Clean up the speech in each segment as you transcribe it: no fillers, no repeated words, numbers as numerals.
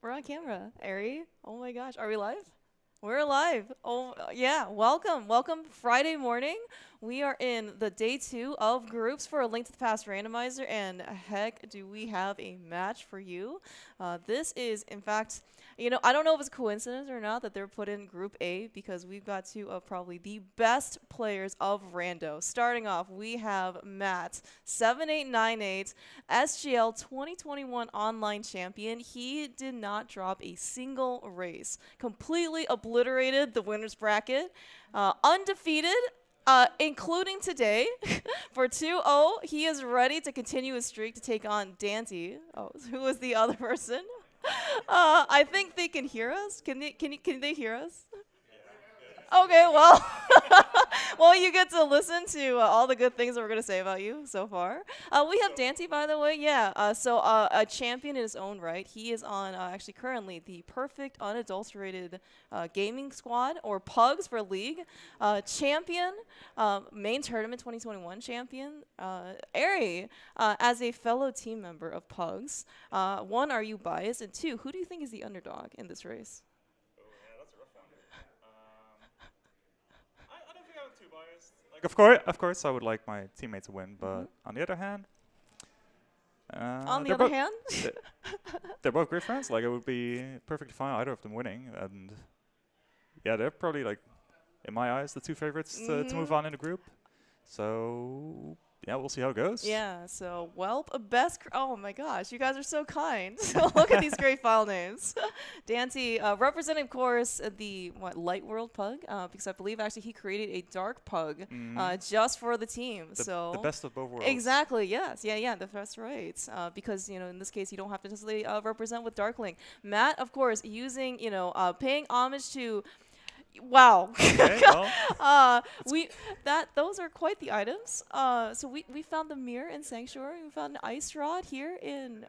We're on camera. Ari, oh my gosh, are we live? We're live. Oh, yeah. Welcome. Welcome Friday morning. We are in the day 2 of groups for a Link to the Past randomizer, and heck, do we have a match for you. This is, in fact, I don't know if it's a coincidence or not that they're put in Group A because we've got two of probably the best players of Rando. Starting off, we have Matt7898, SGL 2021 online champion. He did not drop a single race. Completely obliterated the winner's bracket. Undefeated. Including today, for 2-0, he is ready to continue his streak to take on Daaanty. Oh, who is the other person? I think they can hear us. Can they hear us? Okay, well, well, you get to listen to all the good things that we're going to say about you so far. We have Daaanty, by the way, yeah. A champion in his own right. He is on, actually, currently, the perfect unadulterated gaming squad, or Pugs for League. Champion, main tournament 2021 champion. Ari, as a fellow team member of Pugs, one, are you biased? And two, who do you think is the underdog in this race? Like, of course, I would like my teammate to win, but on the other hand, On the other hand, they're both great friends. Like, it would be perfectly fine either of them winning, and yeah, they're probably, like, in my eyes, the two favorites to move on in the group. So yeah, we'll see how it goes. yeah, so, well, oh my gosh, you guys are so kind. So look at these great file names. Daaanty, representing, of course, the, Light World Pug, because I believe, actually, he created a Dark Pug just for the team. The best of both worlds. Exactly, yes. Yeah, that's right. Because, in this case, you don't have to necessarily represent with Darkling. Matt, of course, using, paying homage to... Wow. Okay, well. Those are quite the items. So we found the mirror in Sanctuary. We found an ice rod here in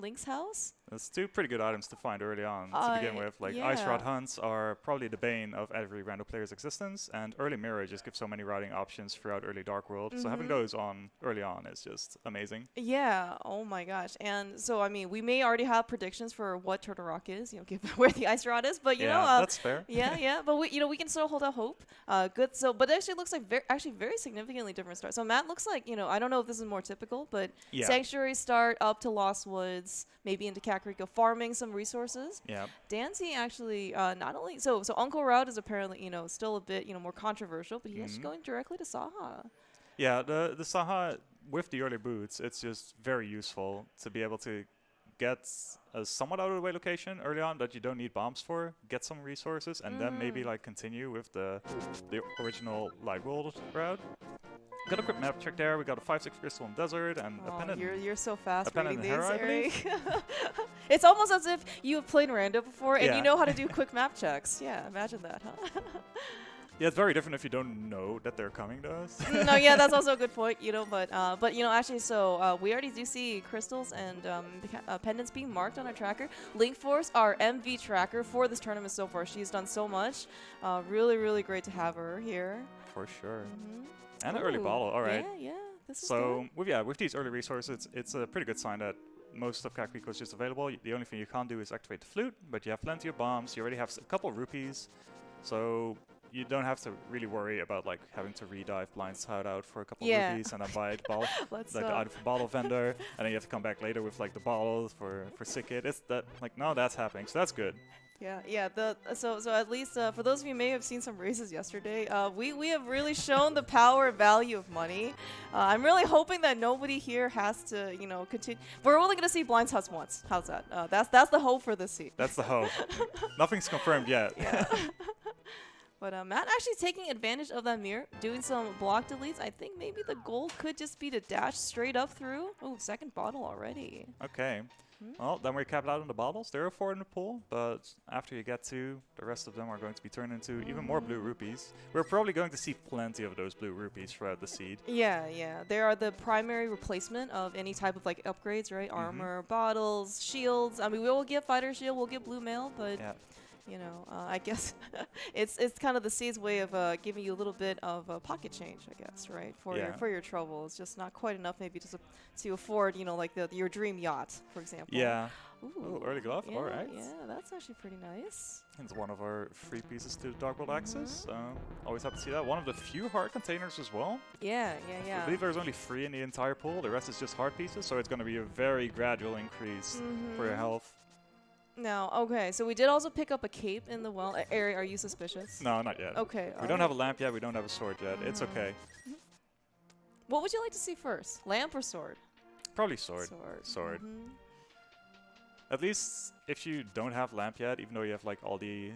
Link's house. There's two pretty good items to find early on to begin with. Like, yeah. ice rod hunts are probably the bane of every random player's existence, and early mirror just gives so many routing options throughout early Dark World. So having those on early on is just amazing. Yeah. Oh my gosh. And so, I mean, we may already have predictions for what Turtle Rock is, given where the ice rod is. But that's fair. Yeah. But we can still hold out hope. Good. So, but it actually looks like very significantly different start. So Matt looks like, I don't know if this is more typical, but Sanctuary start up to Lost Woods, maybe into Kakariko, farming some resources. Yeah. Daaanty actually not only so Uncle Route is apparently still a bit more controversial, but he's actually going directly to Saha. Yeah, the Saha with the early boots, it's just very useful to be able to get a somewhat out of the way location early on that you don't need bombs for, get some resources, and then maybe like continue with the original Light World route. Got a quick map check there. We got a 5-6 crystal in desert and a pennant. You're so fast a reading pennant these, Hera, I Eric. It's almost as if you have played Rando before and you know how to do quick map checks. Yeah, imagine that, huh? Yeah, it's very different if you don't know that they're coming to us. No, yeah, that's also a good point, but actually, so we already do see crystals and pendants being marked on our tracker. Link Force, our MV tracker for this tournament so far. She's done so much. Really, really great to have her here. For sure. And an early bottle, all right. Yeah, this is so with these early resources, it's a pretty good sign that most of Kakariko is just available. The only thing you can't do is activate the flute, but you have plenty of bombs. You already have a couple of rupees, so you don't have to really worry about like having to redive blind side out for a couple of rupees and then buy the bottle, the item from bottle vendor, and then you have to come back later with like the bottles for sick it. It's that like no, that's happening, so that's good. Yeah. So at least for those of you who may have seen some races yesterday, we have really shown the power and value of money. I'm really hoping that nobody here has to continue. We're only gonna see blind huts once. How's that? That's the hope for this seat. That's the hope. Nothing's confirmed yet. Yeah. But Matt actually taking advantage of that mirror, doing some block deletes. I think maybe the goal could just be to dash straight up through. Oh, second bottle already. Okay. Well, then we're capped out on the bottles. There are 4 in the pool, but after you get to, the rest of them are going to be turned into even more blue rupees. We're probably going to see plenty of those blue rupees throughout the seed. Yeah. They are the primary replacement of any type of like upgrades, right? Armor, bottles, shields. I mean, we will get fighter shield, we'll get blue mail, but you know, I guess it's kind of the sea's way of giving you a little bit of pocket change, I guess, right? For your trouble. It's just not quite enough maybe to afford, you know, like your dream yacht, for example. Yeah. Ooh, Oh, early glove. yeah, All right. Yeah, that's actually pretty nice. It's one of our free pieces to Dark World Access. Always happy to see that. One of the few heart containers as well. Yeah. I believe there's only 3 in the entire pool. The rest is just heart pieces, so it's going to be a very gradual increase for your health. Now, okay, so we did also pick up a cape in the well. Ari, are you suspicious? No, not yet. Okay. We don't have a lamp yet. We don't have a sword yet. It's okay. What would you like to see first? Lamp or sword? Probably sword. Sword. At least if you don't have lamp yet, even though you have like all the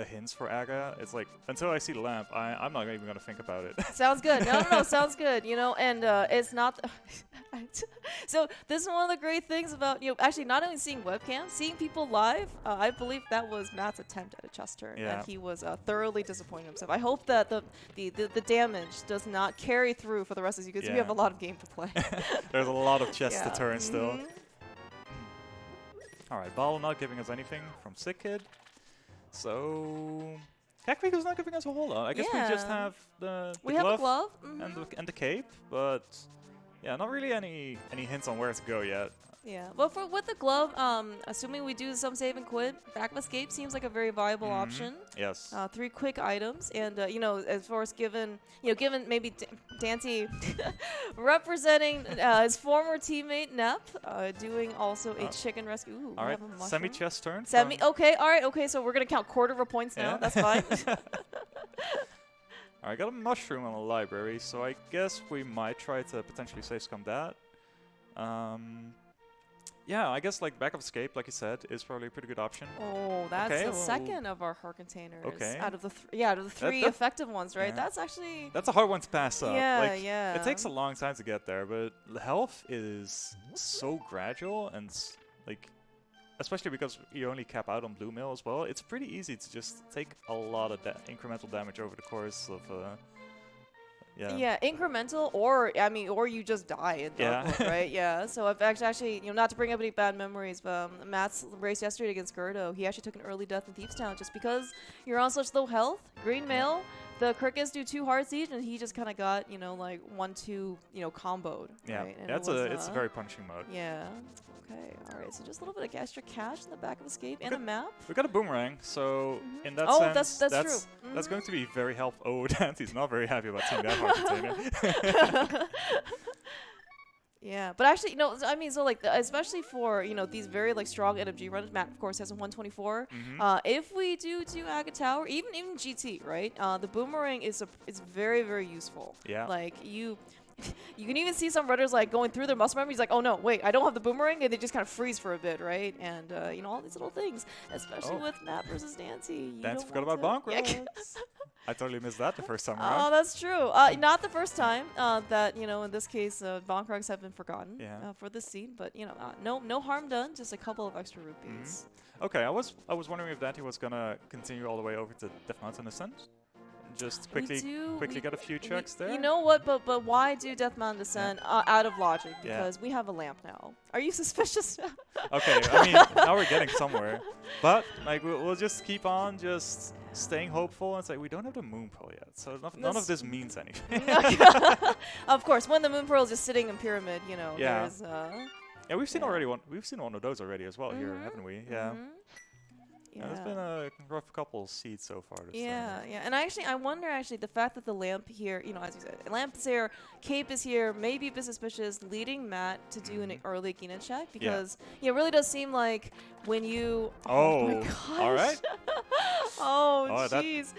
hints for Aga, it's like until I see the lamp, I'm not even gonna think about it. Sounds good. No, sounds good. You know, and it's not. So this is one of the great things about, you know, actually not only seeing webcams, seeing people live. I believe that was Matt's attempt at a chest turn, and he was thoroughly disappointed himself. I hope that the damage does not carry through for the rest of you, because we have a lot of game to play. There's a lot of chest to turn still. Alright, Ball not giving us anything from Sick Kid. So Kakrigo's not giving us a whole lot. I guess we just have the glove, and the cape, but yeah, not really any hints on where to go yet. Yeah, well, with the glove, assuming we do some save and quit, back of escape seems like a very viable option. Yes. 3 quick items, and you know, as far as given maybe Daaanty representing his former teammate Nep, doing also a chicken rescue. Ooh, all right, semi-chest turn. Okay, all right, okay. So we're gonna count quarter of a points now. That's fine. All right, got a mushroom on the library, so I guess we might try to potentially save scum that. Yeah, I guess like back of escape, like you said, is probably a pretty good option. Oh, that's the second of our heart containers. Okay. Out of the out of the 3 effective ones, right? Yeah. That's a hard one to pass up. Yeah, like, it takes a long time to get there, but the health is so gradual, and like, especially because you only cap out on Blue Mill as well, it's pretty easy to just take a lot of incremental damage over the course of. Yeah, incremental, or you just die in Dark World, right? Yeah. So I've actually, you know, not to bring up any bad memories, but Matt's race yesterday against Gerdo, he actually took an early death in Thieves Town just because you're on such low health. Green Mail, the Crickets do 2 hard siege, and he just kind of got, you know, like 1-2, you know, comboed. Yeah, right? And it's a very punishing mode. Yeah. Okay, all right, so just a little bit of extra cash in the back of escape and a map. We got a boomerang, so in that sense, that's true. That's going to be very helpful. Oh, Dante's not very happy about seeing that hard container. Yeah, but actually, you know, I mean, so like, especially for, you know, these very like strong NMG runners, Matt of course has a 124. If we do Aga Tower, even GT, right? The boomerang is very, very useful. Yeah. Like you can even see some runners like going through their muscle memory. He's like, oh no, wait, I don't have the boomerang, and they just kind of freeze for a bit, right? And you know, all these little things, especially with Matt versus Daaanty. Daaanty forgot about bonk rolls. I totally missed that the first time around. Oh, that's true. Not the first time that, you know, in this case, bonk rugs have been forgotten for this scene, but you know, no harm done, just a couple of extra rupees. Okay, I was wondering if Daaanty was gonna continue all the way over to Death Mountain Ascent. Just quickly get a few checks there. You know what? But why do Death Mountain Descent out of logic? Because we have a lamp now. Are you suspicious? Okay, I mean, now we're getting somewhere. But like we'll just keep on just staying hopeful and say we don't have the moon pearl yet, so none of this means anything. Of course, when the moon pearl is just sitting in pyramid, you know. Yeah. There's, yeah, we've seen one of those already as well here, haven't we? Yeah. Yeah, it's been a rough couple seeds so far. Yeah, and I wonder the fact that the lamp here, you know, as you said, lamp is here, cape is here, maybe a bit suspicious, leading Matt to do an early Gina check, because it really does seem like when you. Oh my gosh. All right. Oh jeez.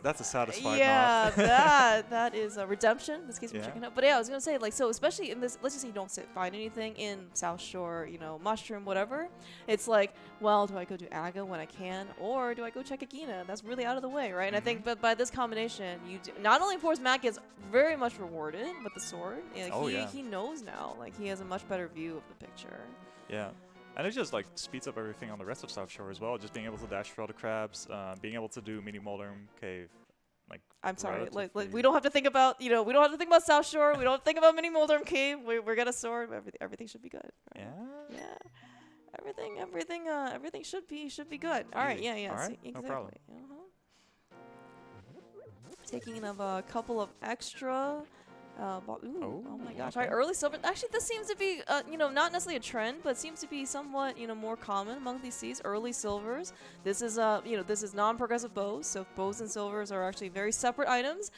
That's a satisfying. Yeah, that is a redemption. In this case, we're checking out. But yeah, I was gonna say, like, so especially in this, let's just say you don't find anything in South Shore, you know, mushroom, whatever. It's like, well, do I go do Aga when I can, or do I go check a Gina? That's really out of the way, right? And I think, but by this combination, you not only, of course, Matt gets very much rewarded with the sword. He knows now, like he has a much better view of the picture. Yeah. And it just like speeds up everything on the rest of South Shore as well. Just being able to dash for all the crabs, being able to do mini Moldorm Cave. Like, I'm sorry, like we don't have to think about, you know, we don't have to think about South Shore. We don't think about mini Moldorm Cave. We're gonna sword. Everything should be good. Right? Yeah. Yeah. everything should be good. All right, yeah, All right, see, no exactly. problem. Taking of a couple of extra. Oh my gosh! okay. All right, early silver. Actually, this seems to be, not necessarily a trend, but seems to be somewhat, more common among these seeds. Early silvers. This is, this is non-progressive bows, so bows and silvers are actually very separate items.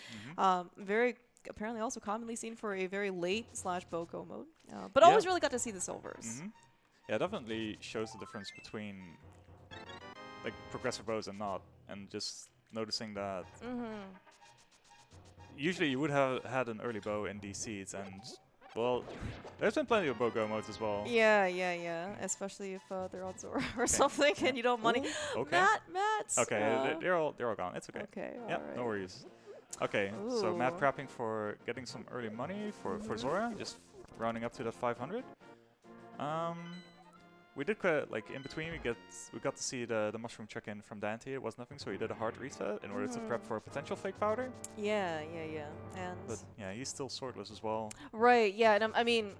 Very apparently also commonly seen for a very late / BOCO mode. But Yeah. always really got to see the silvers. Yeah, it definitely shows the difference between like progressive bows and not, and just noticing that usually you would have had an early bow in these seeds, and well, there's been plenty of BOCO modes as well. Yeah. Especially if they're on Zora or something, and you don't have money. Ooh, okay. Matt. Okay, they're all gone. It's okay. Okay. Yep, all right. no worries. Okay, so Matt Ooh. prepping for getting some early money for Zora, just rounding up to that 500. We did like in between we got to see the mushroom check-in from Daaanty. It was nothing, so he did a hard reset in order to prep for a potential fake powder. Yeah. And But yeah, he's still swordless as well. right, yeah, and I mean,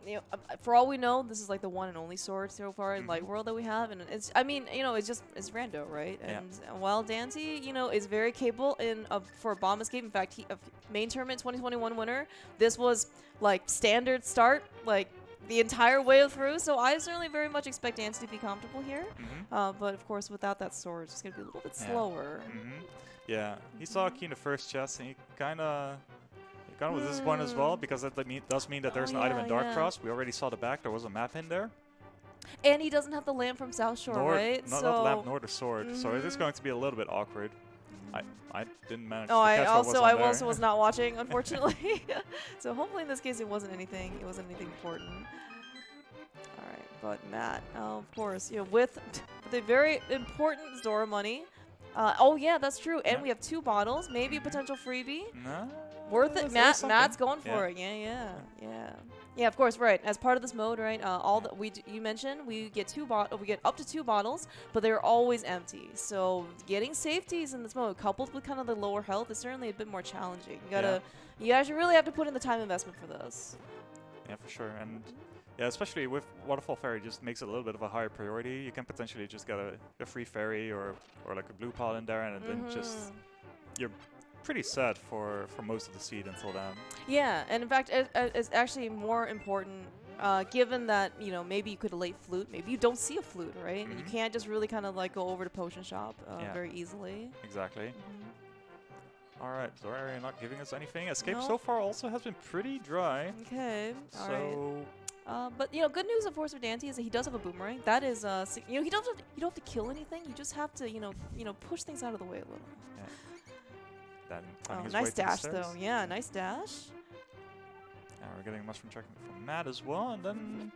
for all we know, this is like the one and only sword so far in Light World that we have, and it's, I mean, it's rando, right? And while Daaanty, is very capable for a bomb escape. In fact, he main tournament 2021 winner. This was like standard start, like the entire way through. So I certainly very much expect Daaanty to be comfortable here. But of course, without that sword, it's just gonna be a little bit slower. Yeah, he saw a key in the first chest, and he kind of was disappointed as well, because that does mean that there's an item in Dark Frost. We already saw the back. There was a map in there. And he doesn't have the lamp from South Shore, right? Not the lamp nor the sword. So it is going to be a little bit awkward. I didn't manage to Oh, catch what was on I there. also was not watching, unfortunately. So hopefully in this case it wasn't anything important. All right, but Matt, of course, with the very important Zora money. Oh yeah, that's true. And we have 2 bottles, maybe a potential freebie. No, Worth it. Matt's going for it. Yeah, of course, right. As part of this mode, right? You mentioned we get we get up to 2 bottles, but they're always empty. So getting safeties in this mode, coupled with kind of the lower health, is certainly a bit more challenging. You guys really have to put in the time investment for this. Yeah, for sure. And yeah, especially with Waterfall Ferry, just makes it a little bit of a higher priority. You can potentially just get a free ferry or like a blue pod in there, and then just you're pretty set for most of the seed until then. Yeah, and in fact, it's actually more important, given that maybe you could late flute, maybe you don't see a flute, right? And you can't just really kind of like go over to Potion Shop very easily. Exactly. All right, Zora not giving us anything. Escape so far also has been pretty dry. Okay. All right. So. But good news, of course, for Daaanty is that he does have a boomerang. That is, you don't have to kill anything. You just have to, push things out of the way a little. Yeah. Nice dash though. Yeah, nice dash. We're getting a mushroom checking from Matt as well, and then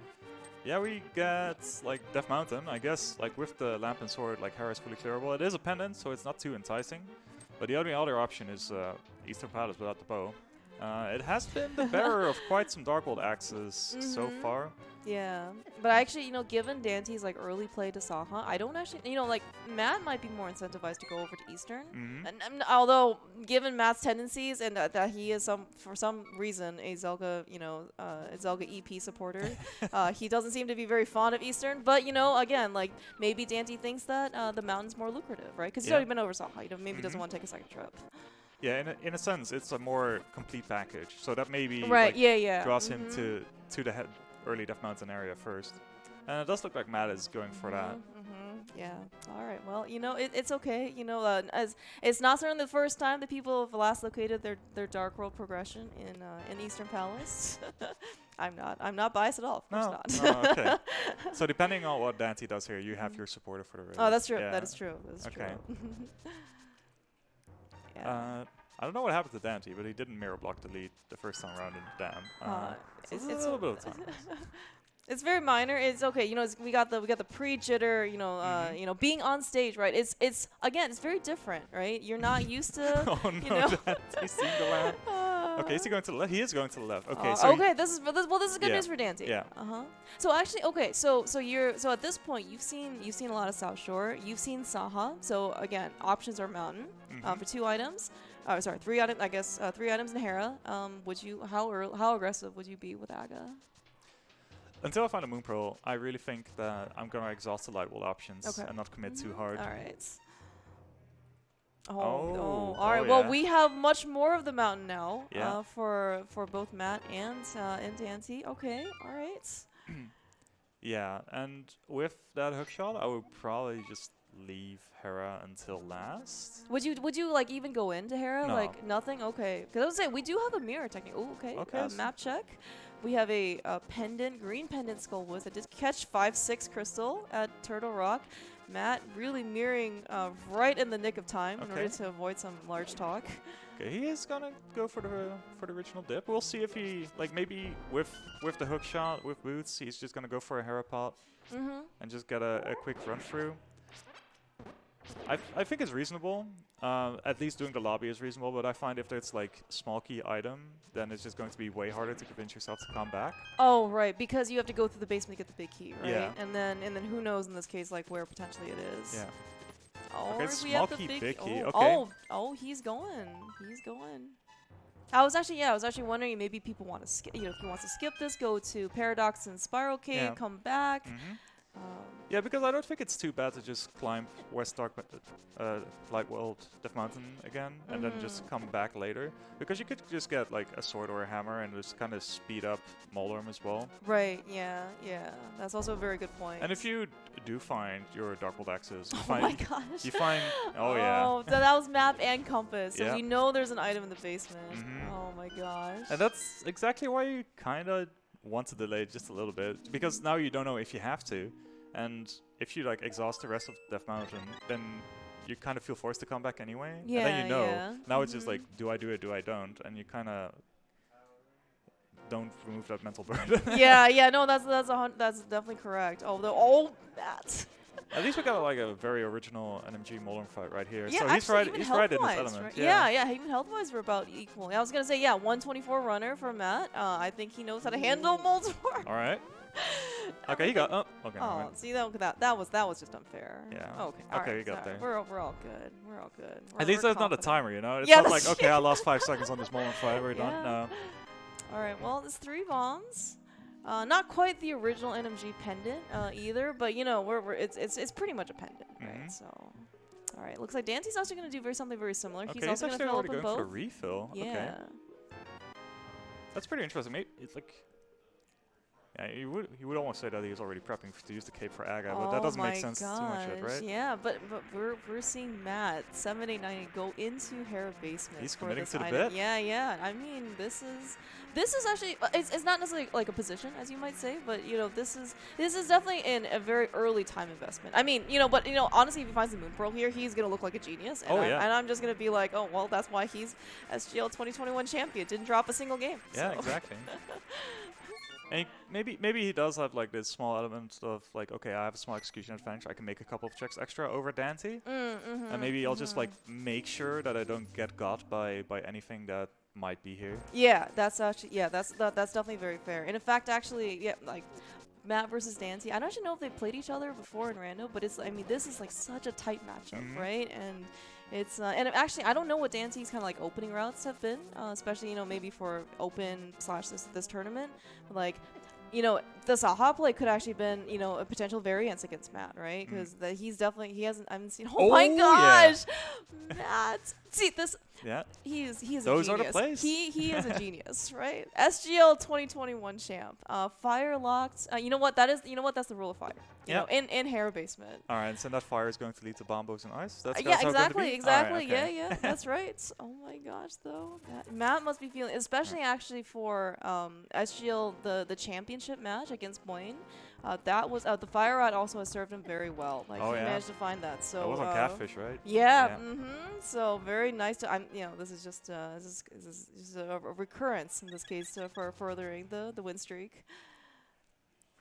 we get like Death Mountain. I guess like with the lamp and sword, like Hera is fully clearable. It is a pendant, so it's not too enticing. But the only other option is Eastern Palace without the bow. It has been the bearer of quite some Dark World axes so far. Yeah, but actually, given Dante's like early play to Saha, I don't actually, like Matt might be more incentivized to go over to Eastern. And although given Matt's tendencies and that he is for some reason a Zelga, a Zelga EP supporter, he doesn't seem to be very fond of Eastern. But again, like maybe Dante thinks that the mountain's more lucrative, right? Because he's already been over Saha. Maybe doesn't want to take a second trip. Yeah, in a sense, it's a more complete package. So that maybe draws him to the early Death Mountain area first. And it does look like Matt is going for that. Yeah. All right. Well, it's okay. As it's not certainly the first time that people have last located their Dark World progression in Eastern Palace. I'm not biased at all. Of course not. No, okay. So depending on what Daaanty does here, you have your supporter for the race. Oh, that's true. Yeah. That is true. Okay. True. I don't know what happened to Daaanty, but he didn't mirror block the lead the first time around in the dam. So it's a little bit of time. It's very minor. It's okay. We got the pre-jitter. Being on stage, right? It's again, it's very different, right? You're not used to. Oh no! He's seeing the left. Okay, is he going to the left? He is going to the left. Okay, so okay. This is good news for Daaanty. Yeah. So actually, okay. So at this point, you've seen a lot of South Shore. You've seen Saha. So again, options are Mountain for 2 items. Sorry, 3 items. I guess 3 items in Hera. How aggressive would you be with Aga? until I find a Moon Pearl, I really think that I'm gonna exhaust the Light Wall options and not commit too hard. All right. Oh, All oh right. Well, yeah. we have much more of the mountain now. Yeah. For both Matt and Daaanty. Okay. All right. Yeah, and with that hook shot, I would probably just leave Hera until last. Would you like even go into Hera? No. Like nothing? Okay. Because I was saying we do have a mirror technique. Oh, okay. Okay, Map check. We have a pendant, green pendant skull with that did catch 5/6 crystal at Turtle Rock. Matt really mirroring right in the nick of time in order to avoid some large talk. Okay, he is gonna go for the original dip. We'll see if he maybe with the hook shot with boots, he's just gonna go for a Hera pot and just get a quick run through. I think it's reasonable. At least doing the lobby is reasonable, but I find if it's like small key item, then it's just going to be way harder to convince yourself to come back. Oh, right, because you have to go through the basement to get the big key, right? Yeah. And then who knows in this case like where potentially it is. Yeah. Oh, Okay, we small have the key, big key. Oh, Okay. oh, he's going. He's going. I was actually wondering maybe people want to skip. If he wants to skip this, go to Paradox and Spiral Cave, come back. Yeah, because I don't think it's too bad to just climb West Dark Light World Death Mountain again and then just come back later. Because you could just get like a sword or a hammer and just kind of speed up Molarm as well. Right, yeah. That's also a very good point. And if you do find your Dark World axes, you oh find my gosh. you find yeah. Oh, that was map and compass. So Yeah. we know there's an item in the basement. Oh my gosh. And that's exactly why you kind of want to delay it just a little bit, because now you don't know if you have to. And if you like exhaust the rest of Death Mountain, then you kind of feel forced to come back anyway. Yeah, and then you know. yeah. Now it's just like, do I do it, do I don't? And you kind of don't remove that mental burden. yeah, no, that's definitely correct. That. At least we got like a very original NMG Molarm fight right here. Yeah, so actually, he's right in his health-wise, element. right? Yeah, even health-wise we're about equal. I was gonna say 124 runner for Matt. I think he knows how to handle Moldsworth. All right. Okay, he got. Oh, okay. Oh, see that was just unfair. Yeah. Okay. Okay, you got there. We're all good. We're all good. At least we're there's not a confident. timer, you know. It's Yeah, not like that's okay, I lost 5 seconds on this Molarm fight. We're done. No. All right. Well, it's 3 bombs. Not quite the original NMG pendant either, but it's pretty much a pendant, right? So, all right. Looks like Daanty's also going to do something very similar. Okay, he's also going to fill up in going both. for a refill. Yeah. Okay. That's pretty interesting. Maybe it's like. Yeah, you would almost say that he was already prepping to use the cape for Aga, but that doesn't make sense too much yet, right? Yeah, but we're seeing Matt7898 go into Hera basement. He's for committing this to the item. bit. Yeah. I mean, this is actually it's not necessarily like a position as you might say, but this is definitely in a very early time investment. I mean, but honestly, if he finds the Moon Pearl here, he's gonna look like a genius. And and I'm just gonna be like, oh well, that's why he's SGL 2021 champion. Didn't drop a single game. Yeah, so. exactly. And maybe he does have like this small element of like, okay, I have a small execution advantage. I can make a couple of checks extra over Daaanty, and maybe I'll just like make sure that I don't get got by anything that might be here. Yeah, that's definitely very fair. And in fact, actually, like Matt versus Daaanty, I don't actually know if they played each other before in rando, but this is like such a tight matchup, right? And it's and actually I don't know what Daanty's kind of like opening routes have been, especially maybe for open / this tournament. Like, the Saha play could actually been a potential variance against Matt, right? Because he hasn't I haven't seen. Oh my gosh, yeah. Matt, see this. Yeah. He is Those a genius. are the plays. He is a genius, right? SGL 2021 champ. Fire locked. You know what? That's the rule of fire. You know, in Hera basement. All right, so that fire is going to lead to bombos and ice. That's yeah, how exactly. it's going to be? Exactly. All right, okay. Yeah. That's right. Oh my gosh, though. Matt must be feeling, especially actually for SGL the championship match against Boyne. That was the fire rod also has served him very well. Like he managed to find that. So that was on Catfish, right? Yeah. So very nice to. This is just this is just a recurrence in this case for furthering the win streak.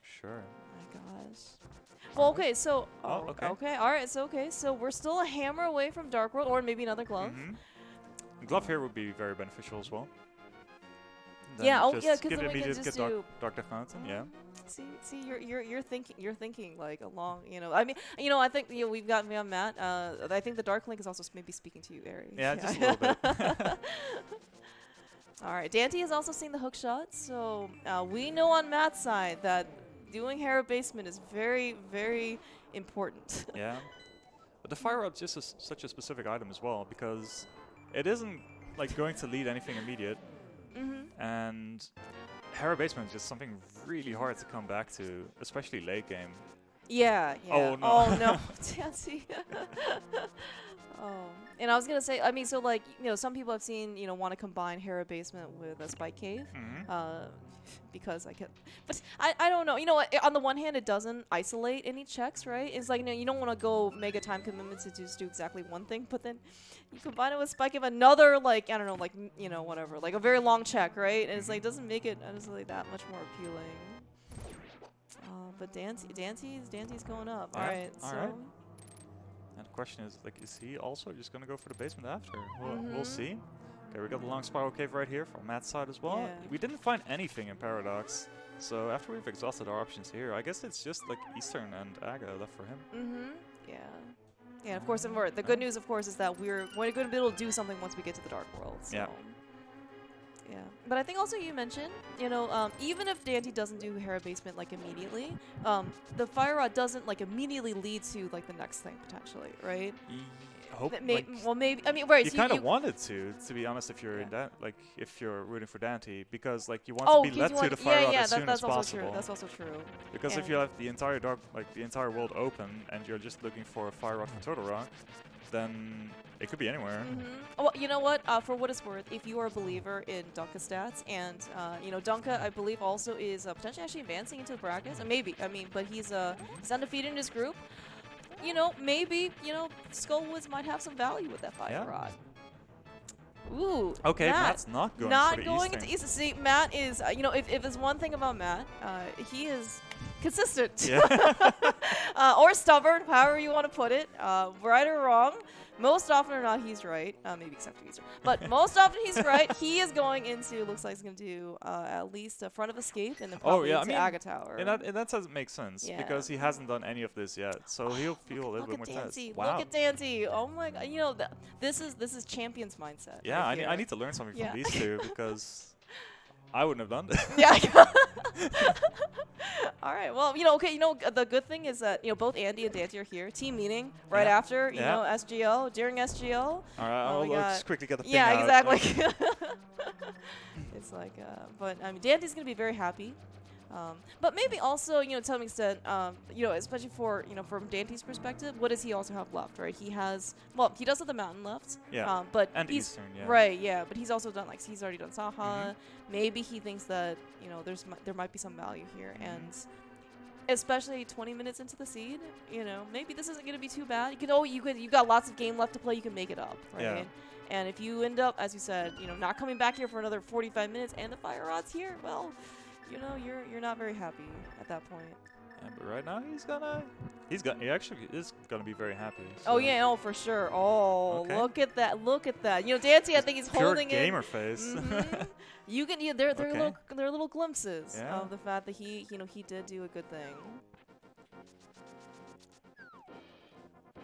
Sure. Oh my gosh. Well, okay. So. okay. All right. So we're still a hammer away from Dark World, or maybe another glove. Glove here would be very beneficial as well. Then Because give then we can immediate just get do Dark Death Mountain. Yeah. See, you're thinking like along. I mean, I think we have Matt. I think the Dark Link is also maybe speaking to you, Ari. Yeah, just a little bit. All right, Daaanty has also seen the hook shot, so we know on Matt's side that doing Hera basement is very, very important. Yeah. But the fire rod's just such a specific item as well, because it isn't like going to lead anything immediate, and Hera basement is just something really hard to come back to, especially late game. Yeah, yeah. Oh, no. Oh, no. Daaanty. Oh. And I was going to say, I mean, so, like, you know, some people I've seen, you know, want to combine Hera basement with a Spike Cave. Because I can, but I don't know. You know what? On the one hand, it doesn't isolate any checks, right? It's like, you know, you don't want to go mega time commitment to just do exactly one thing, but then you combine it with Spike Cave, another, like, I don't know, like, you know, whatever, like a very long check, right? And it's like, doesn't make it honestly that much more appealing. But Daanty's going up. Yeah. All right. All So. right. And the question is, like, is he also just going to go for the basement after? We'll see. Okay, we got the long spiral cave right here from Matt's side as well. Yeah. We didn't find anything in Paradox. So after we've exhausted our options here, I guess it's just like Eastern and Aga left for him. Yeah. Yeah, of course, and the good news, of course, is that we're going to be able to do something once we get to the Dark World. So. Yeah. Yeah. But I think also you mentioned, you know, even if Daaanty doesn't do Hera basement, like, immediately, the Fire Rod doesn't, like, immediately lead to, like, the next thing, potentially, right? Hope, well, maybe. I mean, right. You so kind of wanted to be honest, if you're in that, like, if you're rooting for Daaanty, because like you want to be led to the fire rod as soon as possible. True. That's also true. Because if you have the entire the entire world open, and you're just looking for a fire rod for Total Rock, then it could be anywhere. Well, you know what? For what it's worth, if you are a believer in Dunka stats, and you know, Dunka, I believe, also is potentially actually advancing into the brackets, and maybe, I mean, but he's undefeated in his group. You know, maybe, you know, Skullwoods might have some value with that fire rod. Ooh. Okay, Matt's not going into Eastern. See, Matt is, you know, if there's one thing about Matt, he is consistent. Or stubborn, however you want to put it. Right or wrong. Most often or not, he's right. Maybe except for Easter. But most often he's right. He is going into, looks like he's going to do at least a front of escape and then probably into Aga Tower. In that sense, it makes sense. Because he hasn't done any of this yet. So he'll feel a little bit more tense. Wow. Look at Daaanty. Oh my god. You know, this is champion's mindset. Yeah, right I need to learn something from these two, because I wouldn't have done this. Yeah. All right. Well, you know, okay. You know, the good thing is that, you know, both Andy and Daaanty are here. Team meeting right after, you know, SGO, during SGO. All right. I'll just quickly get the thing out. Yeah, exactly. Okay. It's like, but I mean, Danty's gonna be very happy. But maybe also, you know, to some extent, you know, especially for, you know, from Danty's perspective, what does he also have left, right? He has, well, he does have the mountain left. Yeah. But and he's Eastern, right, yeah. But he's also done, like, he's already done Saha. Maybe he thinks that, you know, there might be some value here, and especially 20 minutes into the seed, you know, maybe this isn't gonna be too bad. You've got lots of game left to play. You can make it up, right? Yeah. And if you end up, as you said, you know, not coming back here for another 45 minutes, and the fire rod's here, well, you know, you're not very happy at that point. Yeah, but right now he actually is gonna be very happy. So. Oh yeah, for sure. Oh, okay. look at that. You know, Daaanty, I think he's holding pure gamer it. face. You can, yeah, they're little glimpses of the fact that he did do a good thing.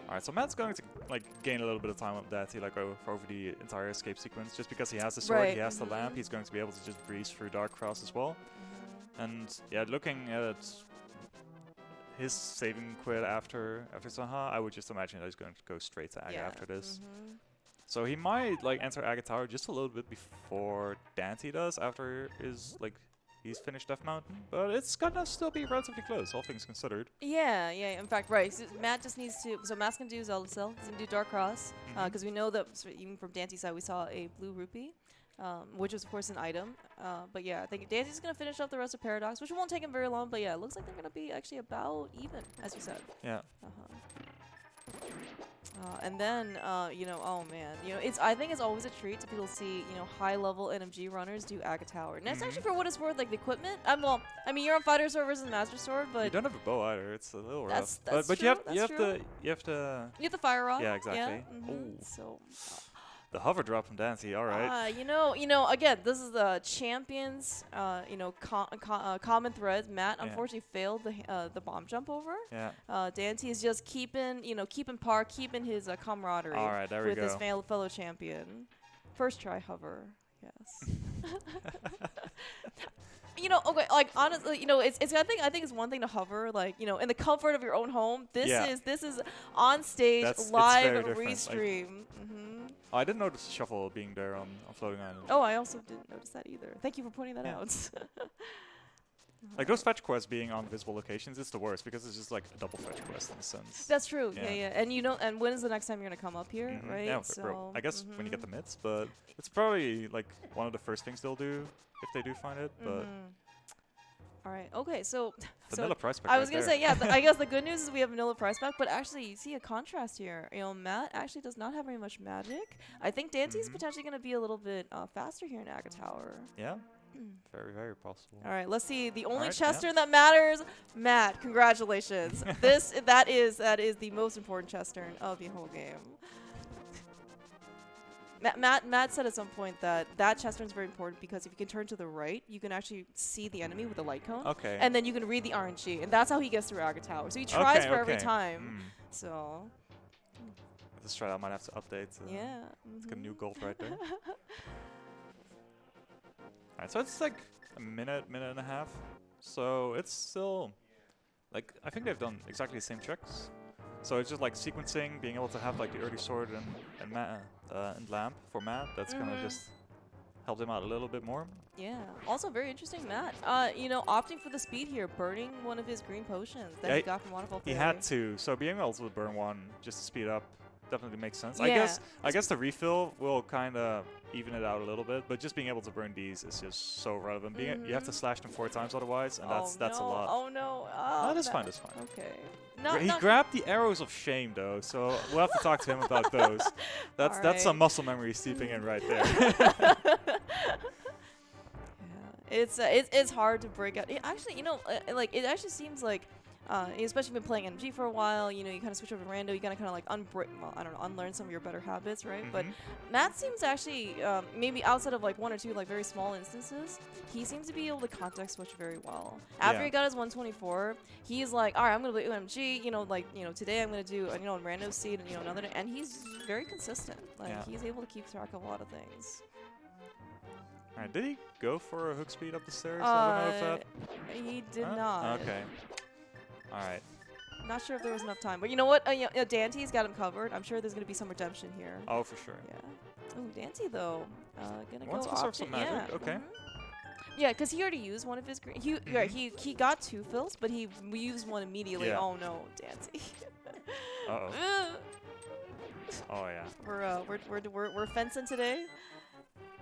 All right, so Matt's going to like gain a little bit of time with Daaanty, like over the entire escape sequence, just because he has the sword, he has the lamp, he's going to be able to just breeze through Dark Cross as well. And yeah, looking at his saving quit after Saha, I would just imagine that he's going to go straight to Aga after this. So he might like enter Aga Tower just a little bit before Daaanty does, after he's finished Death Mountain, but it's gonna still be relatively close, all things considered. Yeah. In fact, right. So Matt just needs to. So Matt's gonna do Zelda Cell. He's gonna do Dark Cross, because we know that even from Danty's side, we saw a blue rupee, which was of course an item. But yeah, I think Danty's gonna finish up the rest of Paradox, which won't take him very long. But yeah, it looks like they're gonna be actually about even, as you said. Yeah. And then, you know, oh man, you know, I think it's always a treat to people see, you know, high-level NMG runners do Aga Tower. And it's actually, for what it's worth, like the equipment. Well, I mean, you're on Fighter Sword versus Master Sword, but you don't have a bow either. It's a little rough. That's but true, you have to the fire rod. Yeah, exactly. Yeah. So. The hover drop from Daaanty, all right. You know, again, this is the champions, you know, common threads. Matt unfortunately failed the bomb jump over. Yeah. Daaanty is just keeping par, keeping his camaraderie. All right, there we with go. his fellow champion. First try hover, yes. you know, okay, like honestly, you know, it's I think it's one thing to hover, like, you know, in the comfort of your own home. This is on stage, It's live, very different, like- restream. I didn't notice shuffle being there on Floating Island. Oh, I also didn't notice that either. Thank you for pointing that Yeah. out. Like those fetch quests being on visible locations, it's the worst because it's just like a double fetch quest in a sense. That's true. Yeah, Yeah. yeah. And you know, and when is the next time you're gonna come up here, Mhm. right? Yeah, So, bro. I guess when you get the mitts, but it's probably like one of the first things they'll do if they do find it. But All right. Okay. So, vanilla price pack. I was right gonna there. say, yeah. I guess the good news is we have vanilla price back, but actually, you see a contrast here. You know, Matt actually does not have very much magic. I think Daanty's potentially gonna be a little bit faster here in Aga Tower. Yeah. Very, very possible. All right. Let's see. The only Alright, Chester that matters, Matt. Congratulations. that is the most important Chester of the whole game. Matt said at some point that chest turn is very important because if you can turn to the right, you can actually see the enemy with the light cone. Okay. And then you can read the RNG, and that's how he gets through Aga Tower. So he tries for every time. So. This strat I might have to update. Yeah. It's got a new gold right there. Alright, so it's like a minute and a half. So it's still, like, I think they've done exactly the same tricks. So it's just like sequencing, being able to have like the early sword and lamp for Matt. That's gonna just help him out a little bit more. Yeah. Also very interesting, Matt. You know, opting for the speed here, burning one of his green potions that he got from Waterfall He Fairy. had to. So being able to burn one just to speed up definitely makes sense. Yeah. I guess the refill will kind of even it out a little bit, but just being able to burn these is just so relevant. You have to slash them 4 times otherwise, and that's a lot. Oh no. No, that's fine. That's fine. Okay. He grabbed the arrows of shame though, so we'll have to talk to him about those. That's some muscle memory seeping in right there. Yeah, it's hard to break out. Actually, you know, like it actually seems like, especially been playing MG for a while. You know, you kind of switch over to rando. You gotta kind of like unlearn some of your better habits, right? But Matt seems actually maybe outside of like 1 or 2 like very small instances, he seems to be able to context switch very well. After he got his 124, he's like, all right, I'm gonna play MG. You know, like today I'm gonna do rando seed and another, and he's very consistent. Like he's able to keep track of a lot of things. Alright, did he go for a hook speed up the stairs? I don't know if that. He did not. Okay. Alright. Not sure if there was enough time, but you know what? Daanty's got him covered. I'm sure there's gonna be some redemption here. Oh, for sure. Yeah. Oh, Daaanty though, gonna Wants go to serve off some magic. Okay. Yeah, because he already used one of his green. He got 2 fills, but he used one immediately. Yeah. Oh no, Daaanty. Uh-oh. Oh yeah. We're fencing today.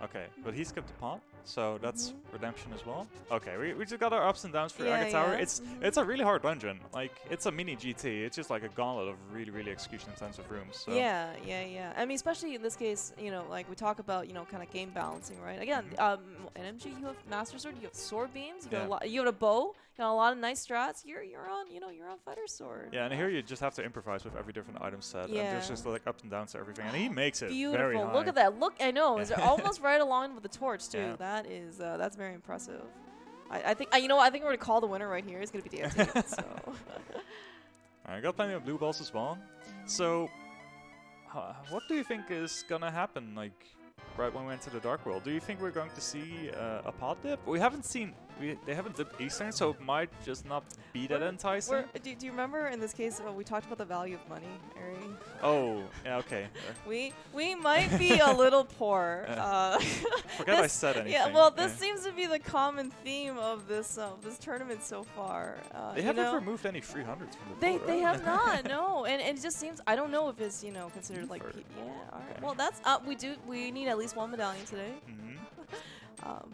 Okay, but he skipped the pot, so that's redemption as well. Okay, we just got our ups and downs for Yeah, Aga Tower. yeah. It's a really hard dungeon. Like, it's a mini GT. It's just like a gauntlet of really, really execution-intensive rooms. So. Yeah. I mean, especially in this case, like we talk about, kind of game balancing, right? Again, in MG you have Master Sword, you have sword beams, you got you have a bow, you got a lot of nice strats. You're on Fighter Sword. Yeah, and here you just have to improvise with every different item set, and there's just like ups and downs to everything, and he makes it very high. Look at that. Look, I know. Is almost right along with the torch too. Yeah. That is that's very impressive. I think I think we're gonna call the winner right here. It's gonna be Daaanty. So. I got plenty of blue balls as well. So, what do you think is gonna happen? Like, right when we enter the Dark World, do you think we're going to see a pot dip? We haven't seen. They haven't dipped Eastern, so it might just not be that enticing. Do you remember in this case we talked about the value of money, Ari? Oh, yeah, okay. We might be a little poor. Forget I said anything. Yeah, well, this seems to be the common theme of this tournament so far. They haven't removed any 300s from the board, They right? have not, no, and it just seems I don't know if it's considered like yeah. All right. Well, that's we need at least 1 medallion today.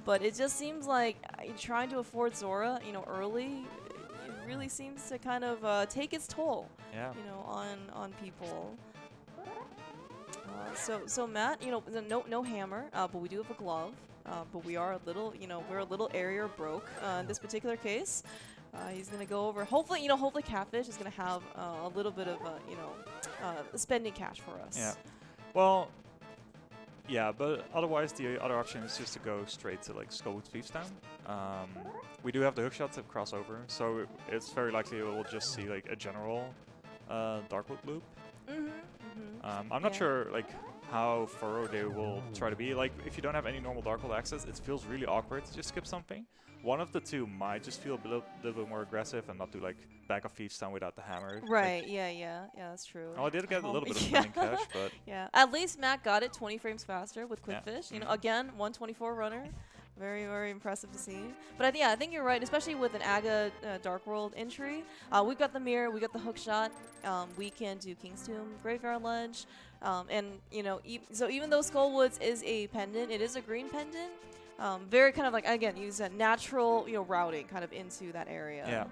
But it just seems like trying to afford Zora, early, it really seems to kind of take its toll, on people. So Matt, no hammer, but we do have a glove. But we are a little, we're a little area broke in this particular case. He's gonna go over. Hopefully, hopefully Catfish is gonna have a little bit of, spending cash for us. Yeah. Well. Yeah, but otherwise the other option is just to go straight to like Skullwood Thiefstown. We do have the hookshot to cross over, so it's very likely we'll just see like a general Darkwood loop. I'm not sure like how thorough they will try to be. Like, if you don't have any normal Dark World access, it feels really awkward to just skip something. One of the two might just feel a little bit more aggressive and not do like Bag of Thieves stun without the hammer. Right, yeah, that's true. Oh, I did get a little bit of yeah. running cash, but yeah, at least Matt got it 20 frames faster with Quick Yeah. Fish. You know, again, 124 runner. Very, very impressive to see. But I think you're right, especially with an Aga Dark World entry. We've got the mirror, we got the hook shot. We can do King's Tomb, Graveyard Ledge, and you know, so even though Skullwoods is a pendant, it is a green pendant. Very kind of like, again, use that natural, you know, routing kind of into that area. Yeah.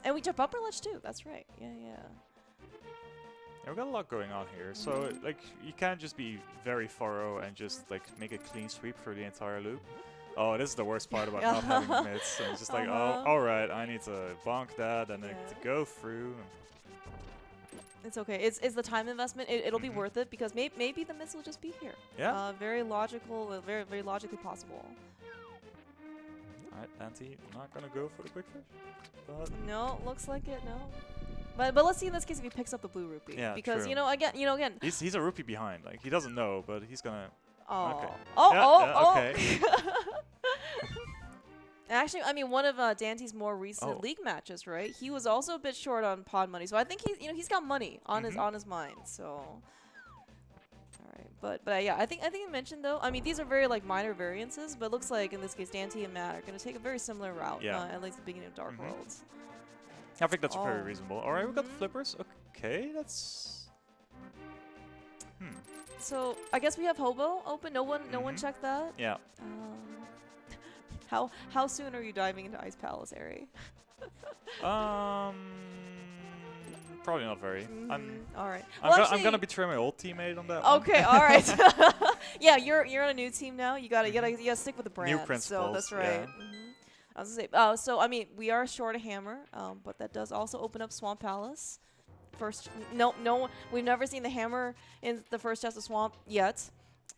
And we jump upper ledge too. That's right. Yeah. Yeah, we've got a lot going on here. So like, you can't just be very thorough and just like make a clean sweep for the entire loop. Oh, this is the worst part about not having mids. And it's just like, oh, all right, I need to bonk that and then to go through. It's okay. It's the time investment. It'll be worth it because maybe the mids will just be here. Yeah. Very logical. Very, very logically possible. All right, Daaanty, not gonna go for the quick fish. But No, looks like it. No. But let's see in this case if he picks up the blue rupee. Yeah, because true. you know again. he's a rupee behind. Like, he doesn't know, but he's gonna. Oh. Okay. Oh. Okay. Actually, I mean, one of Dante's more recent league matches, right? He was also a bit short on pod money, so I think he's got money on his mind. So, all right, but yeah, I think you mentioned though. I mean, these are very like minor variances, but it looks like in this case, Daaanty and Matt are going to take a very similar route. Yeah. At least the beginning of Dark Worlds. I think that's very reasonable. All right, we got the flippers. Okay, that's. So I guess we have Hobo open. No one checked that. Yeah. How soon are you diving into Ice Palace, Ari? Probably not very. All right. I'm gonna betray my old teammate on that. Okay, all right. Yeah, you're on a new team now. You gotta stick with the brand. New principles. So that's right. Yeah. I was gonna say. So I mean, we are short a hammer, but that does also open up Swamp Palace. First, no, we've never seen the hammer in the first chest of Swamp yet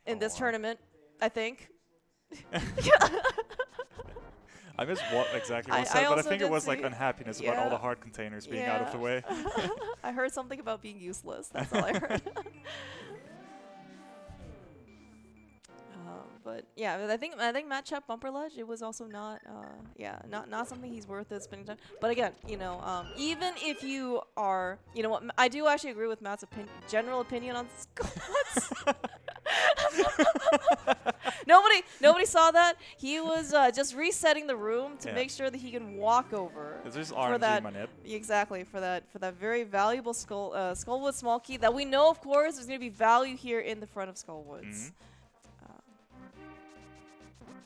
in this tournament. I think. I missed what exactly was said, but I think it was like unhappiness about all the hard containers being out of the way. I heard something about being useless. That's all I heard. But yeah, I think Matt checked bumper ledge. It was also not not something he's worth it spending time. But again, you know, even if you are, you know what, I do actually agree with Matt's general opinion on squats. Nobody saw that. He was just resetting the room to make sure that he can walk over. It's just RNG, my nip. Exactly, for that very valuable Skullwood small key that we know, of course, there's going to be value here in the front of Skullwoods.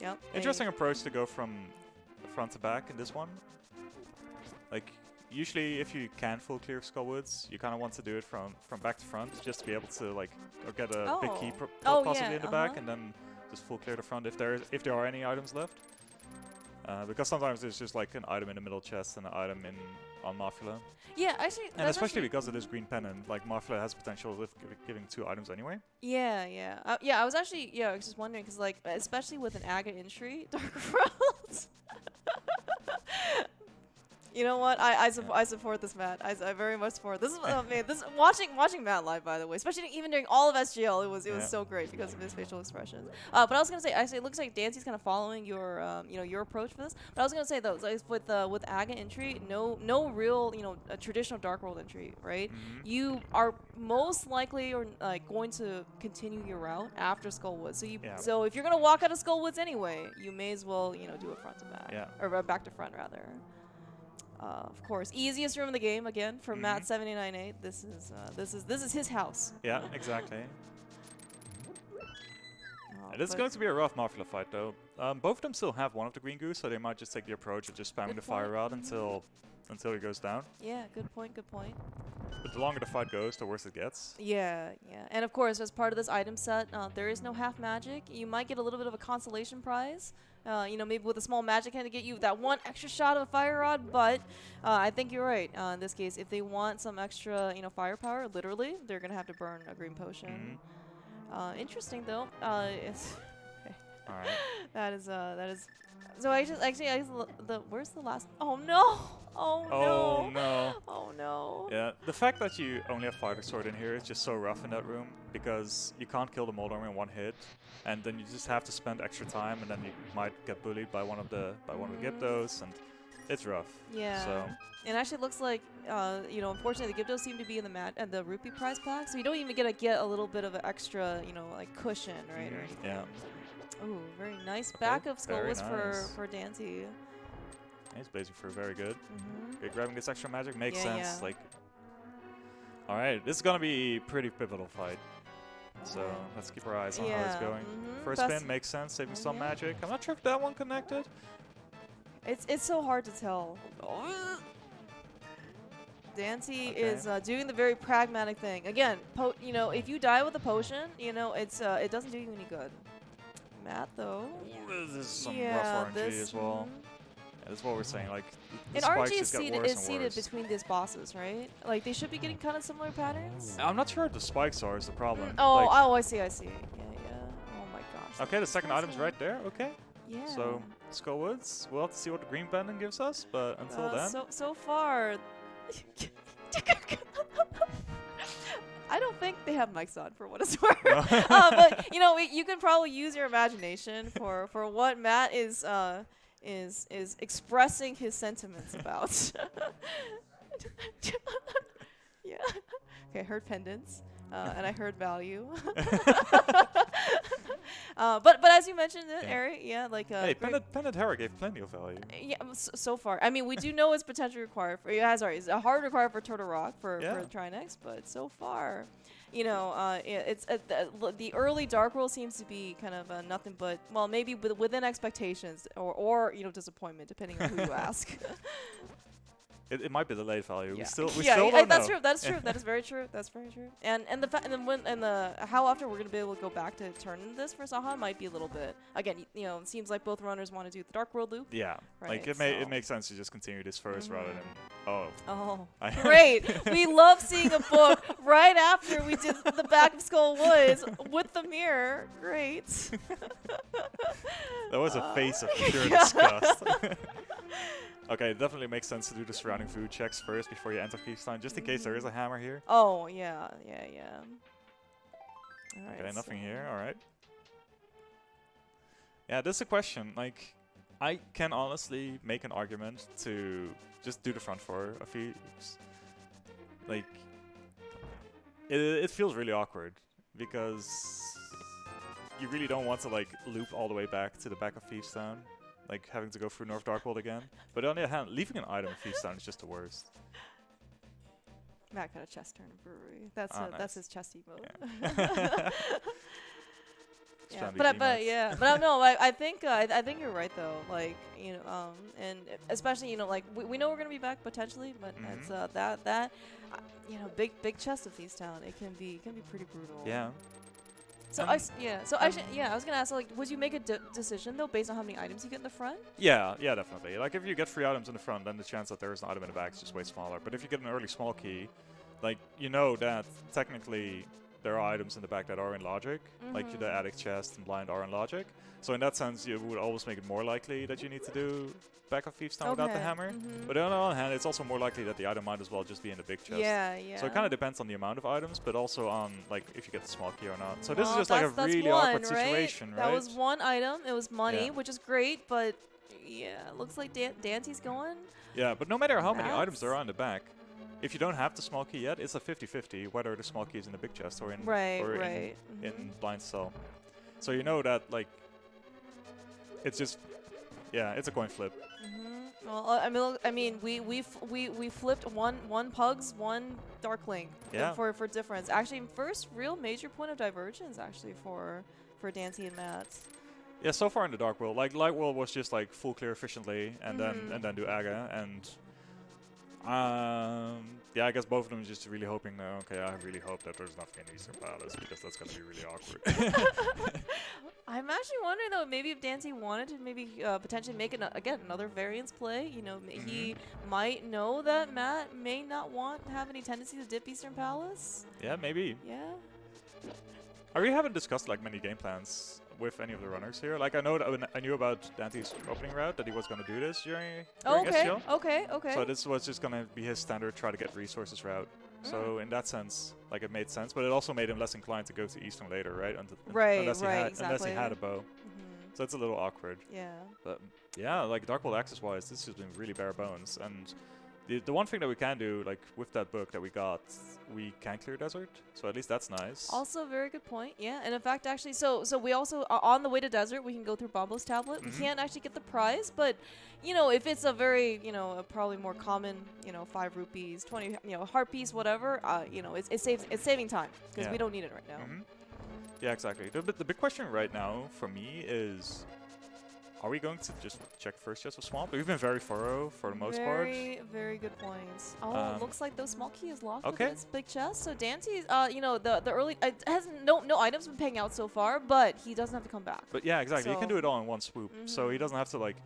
Yep. Interesting approach to go from front to back in this one. Like, usually if you can full clear Skullwoods, you kind of want to do it from back to front, just to be able to like get a big key possibly in the back, and then just full clear the front if there are any items left. Because sometimes there's just like an item in the middle chest and an item on Mafia. Yeah, actually. And especially because of this green pennant, like Mafia has potential with giving 2 items anyway. Yeah. I was actually just wondering because like especially with an Aga entry, Dark Worlds. You know what? I support this, Matt. I very much support this. This watching Matt live, by the way, especially even during all of SGL, it was so great because of his facial expressions. But I was gonna say, actually, it looks like Daaanty's kind of following your your approach for this. But I was gonna say though, like with Aga entry, no real a traditional Dark World entry, right? You are most likely going to continue your route after Skullwoods. So if you're gonna walk out of Skullwoods anyway, you may as well do a front to back or back to front rather. Of course, easiest room in the game again for Matt7898. This is his house. Yeah, exactly. It is going to be a rough Mafia fight though. Both of them still have one of the green goose, so they might just take the approach of just spamming the fire rod until he goes down. Yeah, good point. But the longer the fight goes, the worse it gets. Yeah. And of course, as part of this item set, there is no half magic. You might get a little bit of a consolation prize. Maybe with a small magic hand to get you that one extra shot of a fire rod, but I think you're right. In this case, if they want some extra, firepower, literally, they're gonna have to burn a green potion. Interesting though. It's all right. that is. So where's the last? Oh no! Oh Oh no. no. Oh no. Yeah, the fact that you only have Fighter Sword in here is just so rough in that room because you can't kill the Mold Armor in one hit, and then you just have to spend extra time, and then you might get bullied by one of the Gyptos, and it's rough. Yeah. So And actually, it looks like you know, unfortunately, the Gyptos seem to be in the the rupee prize pack, so you don't even get a little bit of an extra, you know, like cushion, right, or anything. yeah, Ooh, very nice back of skull very was nice. for Daaanty. he's basically for very good. Mm-hmm. Okay, grabbing this extra magic makes Yeah, sense. yeah. Like, all right, this is gonna be a pretty pivotal fight. So let's keep our eyes on how it's Yeah, going. mhm. First Best- spin makes sense, saving some yeah. magic. I'm not sure if that one connected. It's so hard to tell. Daaanty Okay. is doing the very pragmatic thing. Again, you know, if you die with a potion, you know, it doesn't do you any good. Matt, though. Ooh, this is some yeah, rough RNG this, as well. mhm. Yeah, that's what we're saying. Like, the And spikes RNG is just get seated, worse is and seated worse. between these bosses, right? Like, they should be getting kind of similar patterns. I'm not sure what the spikes are is the problem. Oh, Like, oh, I see. Yeah, yeah. Oh my gosh. okay, the second That's item's it. right there. Okay. Yeah. So, Skull Woods. We'll have to see what the green pendant gives us, but until then. So far, I don't think they have mics on for what it's worth. But you know, you can probably use your imagination for what Matt is expressing his sentiments about. Yeah. Okay, I heard pendants, and I heard value. But as you mentioned it, Yeah. Eric, yeah, like Hey, great- pendant Hera gave plenty of value. yeah, so far. I mean, we do know it's potentially required for. Yeah, sorry, it's a hard required for Turtle Rock for Trinex, but so far, you know, it's the early Dark World seems to be kind of nothing but, well, maybe within expectations or you know, disappointment depending on who you ask. It might be the late value. Yeah. We still yeah, don't that's know. true. That's true. That is very true. That's very true. And how often we're gonna be able to go back to turn this for Saha might be a little bit. Again, you know, it seems like both runners want to do the Dark World loop. Yeah, like Right, it so- makes sense to just continue this 1st rather than Oh, I- great! We love seeing a book right after we did the back of Skull Woods with the mirror. Great. that was a face of pure disgust. Okay, it definitely makes sense to do the surrounding food checks first before you enter Feastime, just in case there is a hammer here. Oh yeah. All right, Okay, nothing so- here. All right. Yeah, this is a question. Like, I can honestly make an argument to just do the front four of Thieves. Like, it feels really awkward because you really don't want to like loop all the way back to the back of Thieves Town, like having to go through North Darkwold again. But on the other hand, leaving an item in Thieves Town is just the worst. Matt got a chest turn in brewery. That's Ah, that's nice. his chesty mode. Yeah. Just Yeah, trying to be but G-Max. yeah, but no, I think you're right though. Like, you know, and especially, you know, like we know we're gonna be back potentially, but it's that you know, big chest of Thieves Town. It can be pretty brutal. Yeah. So I was gonna ask, like, would you make a decision though based on how many items you get in the front? Yeah, definitely. Like, if you get 3 items in the front, then the chance that there is an item in the back is just way smaller. But if you get an early small key, like, you know that technically there are items in the back that are in logic, like the attic chest and blind are in logic. So in that sense, you would always make it more likely that you need to do back of Thieves Town without the hammer. But on the other hand, it's also more likely that the item might as well just be in the big chest. Yeah. So it kind of depends on the amount of items, but also on like if you get the small key or not. So this is Well, just like a that's really one, awkward situation, right? That was one item. It was money, Yeah. which is great, but yeah, it looks like Dante's going. Yeah, but no matter how many That's- items there are in the back, if you don't have the small key yet, it's a 50-50 whether the small key is in the big chest or in in blind cell. So you know that like it's just it's a coin flip. Well, I mean, we flipped one Pugs, one Darklink. Yeah. For difference. Actually, first real major point of divergence actually for Dante and Matt. Yeah, so far in the Dark World, like Light World was just like full clear efficiently and then do Aga and yeah, I guess both of them just really hoping okay, I really hope that there's nothing in Eastern Palace because that's gonna be really awkward. I'm actually wondering though, maybe if Dante wanted to maybe potentially make another variance play, you know, he might know that Matt may not want to have any tendency to dip Eastern Palace. Yeah, maybe. Yeah. I really haven't discussed like many game plans with any of the runners here. Like I know that I knew about Daanty's opening route that he was going to do this during Okay, SGL. okay, okay. So this was just going to be his standard try to get resources route. So in that sense, like it made sense, but it also made him less inclined to go to Eastern later, right? Unless he had a bow. So it's a little awkward. Yeah. But yeah, like Darkbolt access-wise, this has been really bare bones. And the one thing that we can do, like with that book that we got, we can clear desert. So at least that's nice. Also, very good point. Yeah, and in fact, actually, so we also on the way to desert, we can go through Bombo's tablet. We can't actually get the prize, but you know, if it's a very, you know, a probably more common, you know, 5 rupees, 20, you know, heart piece, whatever, you know, it's saving time because we don't need it right now. Yeah, exactly. The big question right now for me is, are we going to just check first chest of Swamp? We've been very thorough for the most part. Very good points. Oh, looks like the small key is locked okay. with this big chest. So Daaanty, you know, the early has no items been paying out so far, but he doesn't have to come back. But yeah, exactly. So He can do it all in one swoop, so he doesn't have to like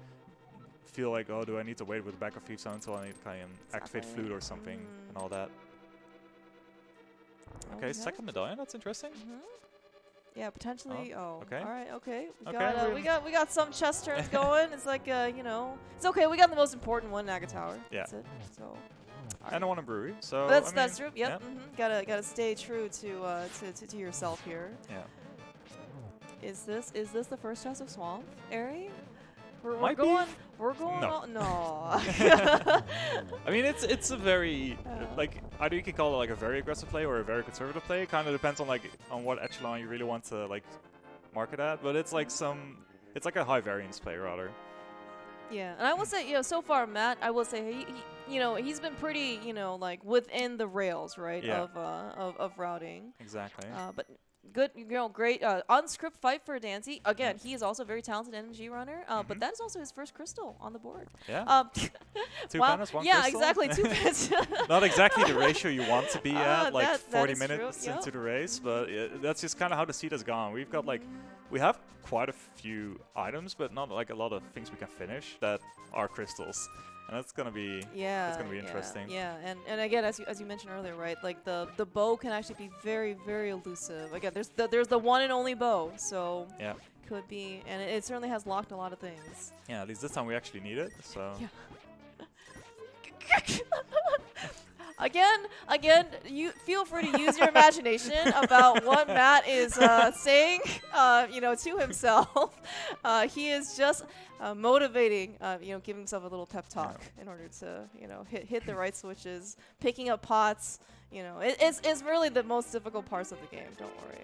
feel like, oh, do I need to wait with the back of Thief's until I need to kind of activate Flute or something and all that. Okay, second medallion. That's interesting. Yeah, potentially. Oh, okay. All right. Okay. We Okay, got some chest turns going. It's like you know, it's okay. We got the most important one, Naga Tower. Yeah. That's it. So. And I want a brewery. So That's true. Yep. Gotta stay true to yourself here. Yeah. Is this the first chest of Swamp, Ari? We're Might going. be. We're going. No. No. I mean, it's a very like either you can call it like a very aggressive play or a very conservative play. It kind of depends on on what echelon you really want to like market at. But it's like it's like a high variance play rather. Yeah, and I will say, you know, so far, Matt, I will say he you know, he's been pretty, you know, like within the rails, right, of routing. Exactly. But good, you know, great unscript fight for Daaanty. Again, he is also a very talented NMG runner, but that is also his first crystal on the board. Yeah. 2 panas, 1 yeah, crystal. exactly, 2 panas. Not exactly the ratio you want to be at, like that 40 is minutes true, into the race, but that's just kind of how the seed has gone. We've got like, we have quite a few items, but not like a lot of things we can finish that are crystals. And that's gonna be interesting. Yeah, and again, as you mentioned earlier, right? Like the bow can actually be very elusive. Again, there's the one and only bow, so yeah, could be, and it certainly has locked a lot of things. Yeah, at least this time we actually need it. So. Yeah. Again, you feel free to use your imagination about what Matt is saying, you know, to himself. He is just motivating, you know, giving himself a little pep talk in order to, you know, hit the right switches, picking up pots. You know, it's really the most difficult parts of the game. Don't worry.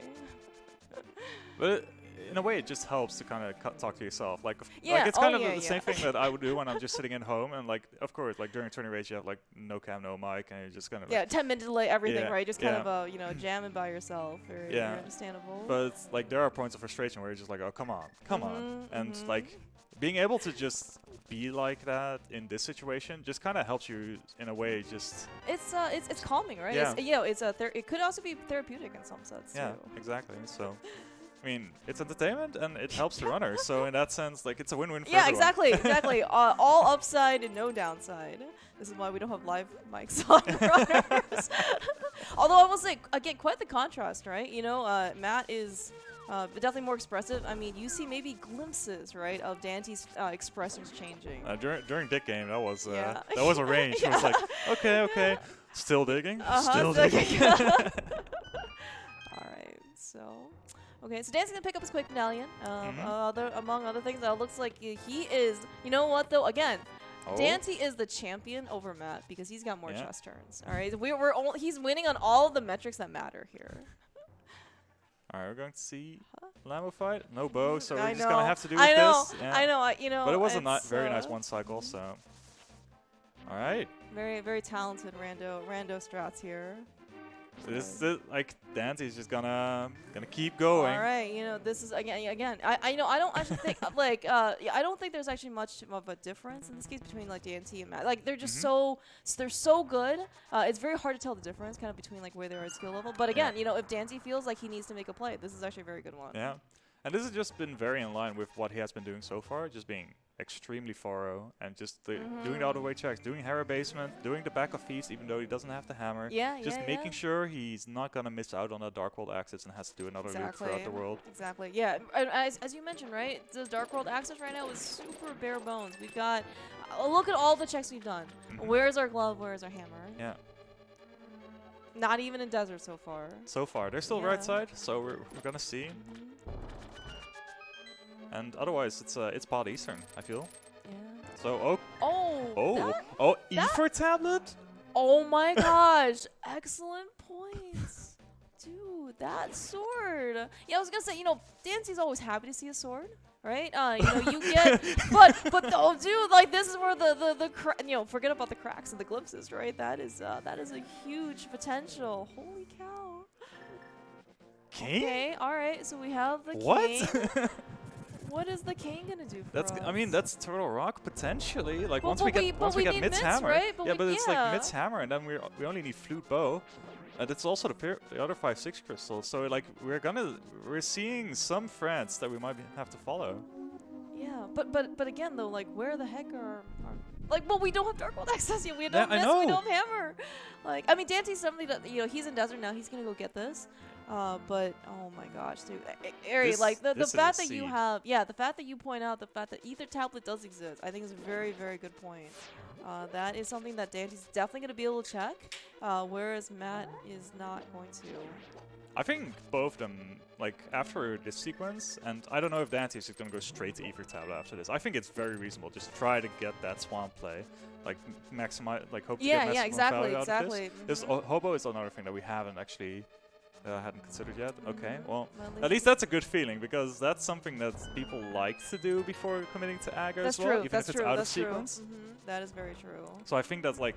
But in a way, it just helps to kind of talk to yourself. Like, yeah, it's kind of the same thing that I would do when I'm just sitting at home. And like, of course, like during tourney race, you have like no cam, no mic, and you're just kind of 10-minute delay, everything, right? Just kind of you know, jamming by yourself. Very understandable. But it's like there are points of frustration where you're just like, oh, come on, and like being able to just be like that in this situation just kind of helps you in a way. Just it's calming, right? Yeah. It could also be therapeutic in some sense. Yeah, too. exactly. So. I mean, it's entertainment and it helps the runner. So in that sense, like, it's a win-win for everyone. Exactly. All upside and no downside. This is why we don't have live mics on runners. Although I will say, again, quite the contrast, right? You know, Matt is definitely more expressive. I mean, you see maybe glimpses, right, of Daanty's expressions changing. During Dick game, that was a range. It was like, okay, still digging, still digging. All right, so. Okay, so Daaanty's gonna pick up his quick medallion. Among other things, it looks like he is. You know what though? Again, Daaanty is the champion over Matt because he's got more chest turns. All right, he's winning on all of the metrics that matter here. All right, we're going to see Lambo fight. No bow, so we're just gonna have to do this. Yeah. I know. You know. But it was a very nice one cycle. So. All right. Very talented rando strats here. This is like Daaanty's just gonna keep going. All right, you know, this is again. I don't actually think like I don't think there's actually much of a difference in this case between like Daaanty and Matt. Like they're just they're so good. It's very hard to tell the difference kind of between like where they are at skill level. But again, you know, if Daaanty feels like he needs to make a play, this is actually a very good one. Yeah, and this has just been very in line with what he has been doing so far, just being extremely thorough and just doing the auto-way checks, doing Hera basement, doing the back of feast, even though he doesn't have the hammer. Yeah, just making sure he's not going to miss out on a Dark World access and has to do another loop throughout the world. Exactly. Yeah. And as you mentioned, right? The Dark World access right now is super bare bones. We've got look at all the checks we've done. Where's our glove? Where's our hammer? Yeah. Not even in desert so far. So far, they're still right side, so we're gonna see. And otherwise, it's pod Eastern, I feel. Yeah. So Oh. Ether tablet. Oh my gosh! Excellent points, dude. That sword. Yeah, I was gonna say, Daaanty's always happy to see a sword. Right? You get, but oh, dude, like this is where the forget about the cracks and the glimpses, right? That is a huge potential. Holy cow! King? Okay, all right. So we have the king. What is the king gonna do for us? I mean, that's Turtle Rock potentially. Like well, once we get Mid's hammer, right? but it's like Mid's hammer, and then we only need flute bow. And it's also the other 5/6 crystals. So like we're seeing some threads that we might have to follow. Yeah, but again though, like where the heck are like, well, we don't have Dark World access yet. We don't I know. We don't have hammer. Like, I mean, Daanty's something that he's in desert now. He's gonna go get this. But oh my gosh, dude, Ari, like the fact that you have, the fact that you point out the fact that Ether tablet does exist, I think is a very, very good point. That is something that Daanty's definitely going to be able to check, whereas Matt is not going to. I think both of them, like after this sequence, and I don't know if Daaanty is going to go straight to Ether tablet after this. I think it's very reasonable. Just try to get that swamp play, like maximize, like hope to get maximum value out of this. This Hobo is another thing that we haven't actually. Hadn't considered yet. Okay, well, at least that's a good feeling because that's something that people like to do before committing to aggro as well, even if it's out of sequence. That is very true. So I think that's like,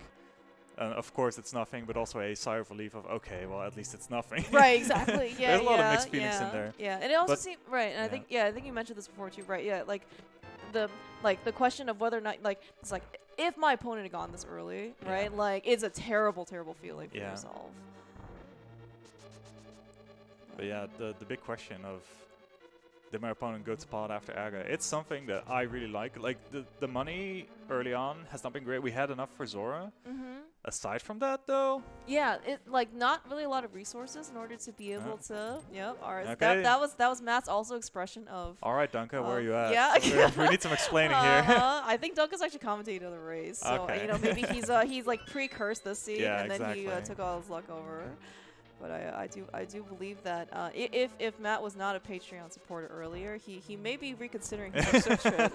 of course it's nothing, but also a sigh of relief of okay, well at least it's nothing. Right, exactly. Yeah, there's a lot of mixed feelings in there. Yeah, and it also seems right, and I think you mentioned this before too. Right, yeah, like the question of whether or not it's like if my opponent had gone this early, right, like it's a terrible, terrible feeling for yourself. But yeah, the big question of did my opponent go to pod after aggro? It's something that I really like. Like the money early on has not been great. We had enough for Zora. Aside from that, though, yeah, not really a lot of resources in order to be able to. Yep. All right. Okay. That was Matt's also expression of. All right, Dunka, where are you at? Yeah. we need some explaining here. I think Dunka's actually commentating on the race, so maybe he's like pre-cursed this seed, and then he took all his luck over. But I do believe that if Matt was not a Patreon supporter earlier, he may be reconsidering his search trade.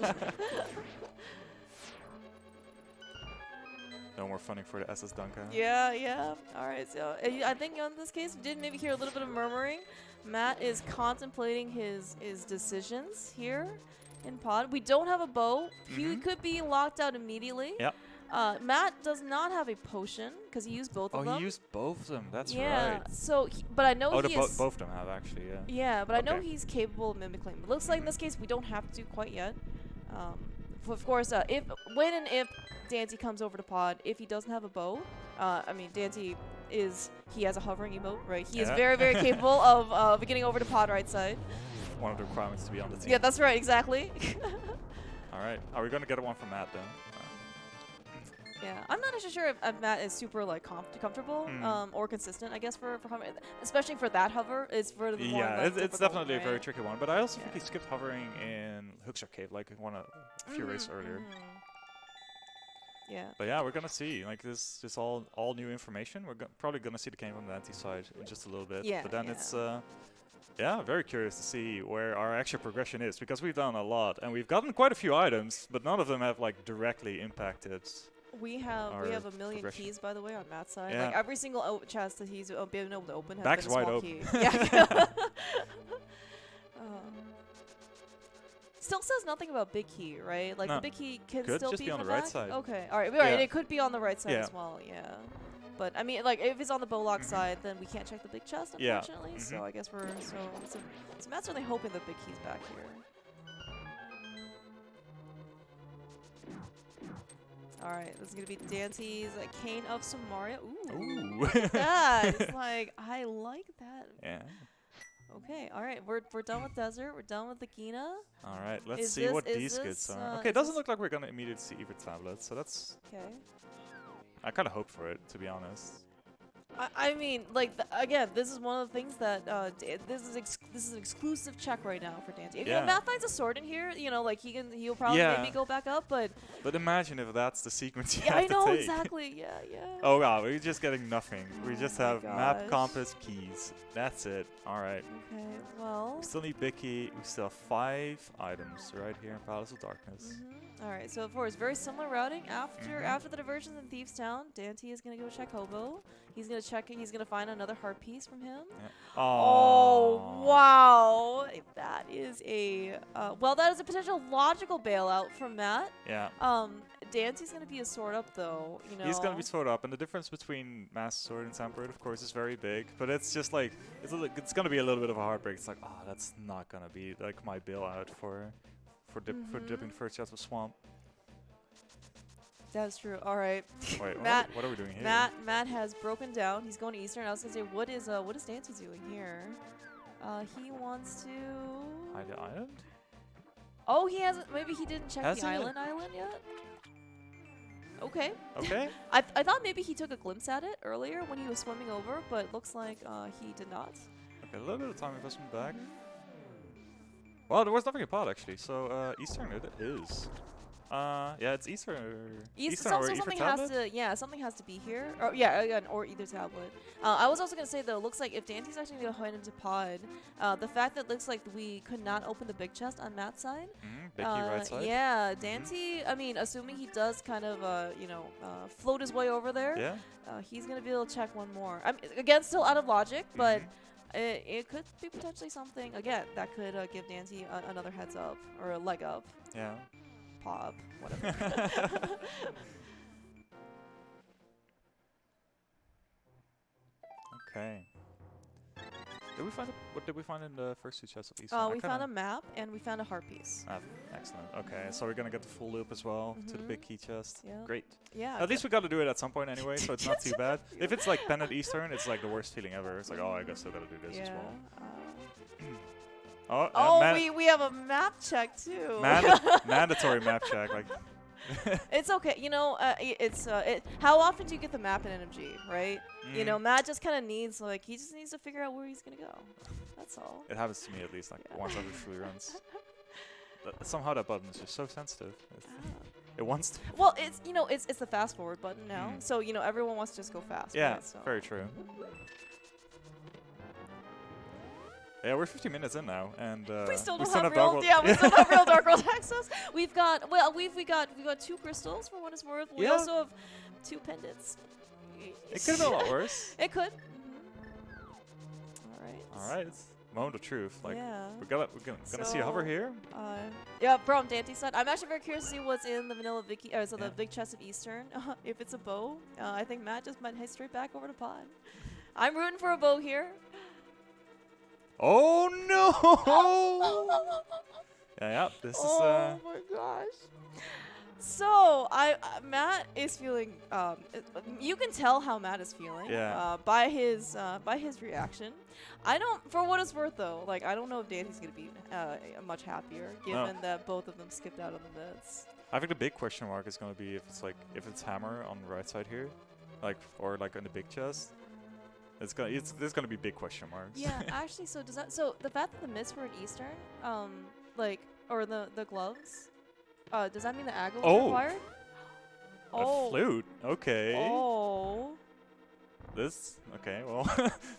No more funding for the SS Dunka. Yeah. All right. So I think in this case, we did maybe hear a little bit of murmuring. Matt is contemplating his decisions here in pod. We don't have a bow. He could be locked out immediately. Yep. Matt does not have a potion because he used both of them. Oh, he used both of them. That's right. Yeah. So, but I know he is. Both of them have actually. Yeah. Yeah, but I know he's capable of mimicking. It looks like in this case we don't have to quite yet. Of course, when and if Daaanty comes over to pod, if he doesn't have a bow, I mean Daaanty he has a hovering emote, right? He is very, very capable of getting over to pod right side. One of the requirements to be on the team. Yeah, that's right, exactly. All right, are we gonna get one from Matt then? Yeah, I'm not actually sure if Matt is super like comfortable or consistent. I guess for hovering, especially for that hover, is for the more. Yeah, it's definitely a very tricky one. But I also think he skipped hovering in Hookshot Cave, like a few races earlier. Yeah. But yeah, we're gonna see. Like this all new information. We're probably gonna see the game from the Daaanty side in just a little bit. Yeah. But then it's very curious to see where our actual progression is because we've done a lot and we've gotten quite a few items, but none of them have like directly impacted. We have a million keys, by the way, on Matt's side. Yeah. Like every single chest that he's been able to open has Back's been a wide small open. key. Yeah. Still says nothing about big key, right? Like the big key can still just be on the back? right side. Okay, all right, right. It could be on the right side as well. Yeah. But I mean, like if it's on the bowlock side, then we can't check the big chest, unfortunately. So I guess so Matt's really hoping the big key's back here. All right, this is gonna be Daanty's Cane of Samaria. Ooh, look at that! It's like I like that. Yeah. Okay, all right. We're done with desert. We're done with the Gina. All right, let's Is see this- what is these this, goods are. uh, Okay, it is doesn't this- look like we're gonna immediately see either tablets, so that's. Okay. I kind of hope for it, to be honest. I mean, like again, this is one of the things that this is an exclusive check right now for Daaanty. If Yeah. Matt finds a sword in here, you know, like he'll probably Yeah. maybe go back up, but But imagine if that's the sequence you yeah, have I know to take. exactly. Yeah, yeah. Oh wow, we're just getting nothing. We just my have map, gosh. compass, keys. That's it. All right. Okay, well. We still need big key. We still have 5 items right here in Palace of Darkness. All right, so for his very similar routing, after Mhm. after the diversions in Thieves Town, Daaanty is gonna go check Hobo. He's gonna check it. He's gonna find another heart piece from him. Yeah. Oh wow, that is a well, that is a potential logical bailout from Matt. Yeah. Dancy's gonna be a sword up though. You know. He's gonna be sword up, and the difference between Master Sword and Temperate, of course, is very big. But it's just like it's gonna be a little bit of a heartbreak. It's like, oh, that's not gonna be like my bailout for dipping the first chest of swamp. That's true. All right. Wait, Matt. what are we doing here? Matt has broken down. He's going to Eastern. I was gonna say, what is Daaanty doing here? He wants to. Hide the island? Oh, he hasn't. Maybe he didn't check Hasn't the it? island yet. Okay. Okay. I thought maybe he took a glimpse at it earlier when he was swimming over, but looks like he did not. Okay, a little bit of time investment back. Well, there was nothing in pod actually, so Eastern it is. Yeah, it's Eastern. Eastern or something Ether has tablet? to something has to be here. Or yeah, again, or either tablet. I was also gonna say though, it looks like if Danty's actually gonna head into pod, the fact that it looks like we could not open the big chest on Matt's side. Big key right side. Yeah, Daaanty. I mean, assuming he does kind of float his way over there. Yeah. He's gonna be able to check one more. I mean, again, still out of logic, but Mhm. it could be potentially something again that could give Daaanty another heads up or a leg up, Yeah. pop, whatever. Okay. What did we find in the first 2 chests of Eastern? I We found kinda- a map and we found a heart piece. Excellent. Okay, so we're gonna get the full loop as well to the Mhm. big key chest. Yeah. Great. Yeah. At least we got to do it at some point anyway, so it's not too bad. If it's like Pendant Eastern, it's like the worst feeling ever. It's like, oh, I guess still gotta do this as well. Oh, We have a map check too. mandatory map check. Like, It's okay. You know, how often do you get the map in NMG, right? You know, Matt just kind of needs he just needs to figure out where he's gonna go. That's all. it happens to me at least like Yeah. once every 3 runs. Somehow that button is just so sensitive. It wants to. Well, it's the fast forward button now, Mm. so everyone wants to just go fast. Yeah, right? So. very true. Yeah, we're 15 minutes in now, and We still don't have have Dog real, World- yeah, we still have real Dark World access. We've got 2 crystals for what it's worth. We Yeah. also have 2 pendants. It could have been a lot worse. It could. All right. All right, it's moment of truth. Like, yeah. we're gonna see a hover So, here. Yeah, from Daaanty's side. I'm actually very curious to see what's in the vanilla Vicky, so Yeah. the big chest of Eastern. If it's a bow, I think Matt just might head straight back over to pod. I'm rooting for a bow here. Oh no! yeah, this is. Oh my gosh. So Matt is feeling. You can tell how Matt is feeling. Yeah. By his reaction. I don't. For what it's worth, though, I don't know if Danny's gonna be much happier given that both of them skipped out on the beds. I think the big question mark is gonna be if it's hammer on the right side here, or on the big chest. There's gonna be big question marks. Yeah, actually, so the fact that the mitts were in Eastern, or the gloves, does that mean the aggro was required? A flute. Okay. Oh. Okay. Well,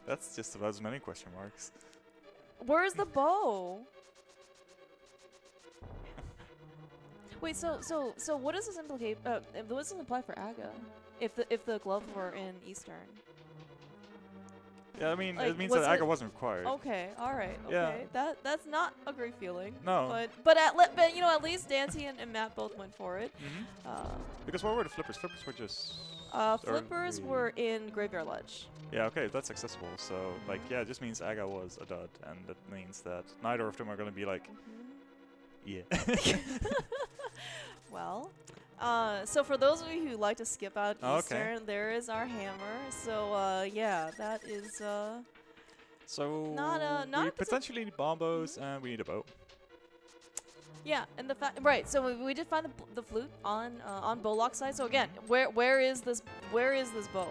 that's just about as many question marks. Where's the bow? Wait, so what does this implicate? What does this imply for Aga? If the glove were in Eastern? Yeah, I mean, Like, it means was that it- Aga wasn't required. Okay, all right, Yeah. okay. That's not a great feeling. No. But at least Daaanty and Matt both went for it. Because what were the flippers? Flippers were just. Flippers were in Graveyard Ledge. Yeah, okay, that's accessible. So, it just means Aga was a dud, and that means that neither of them are gonna be like, yeah. Well, so for those of you who like to skip out Oh, Eastern, okay. there is our hammer. So yeah, that is So not we at the potentially need bombos and we need a bow. Yeah, and the fact right. So we did find the flute on Bowlock's side. So again, where is this bow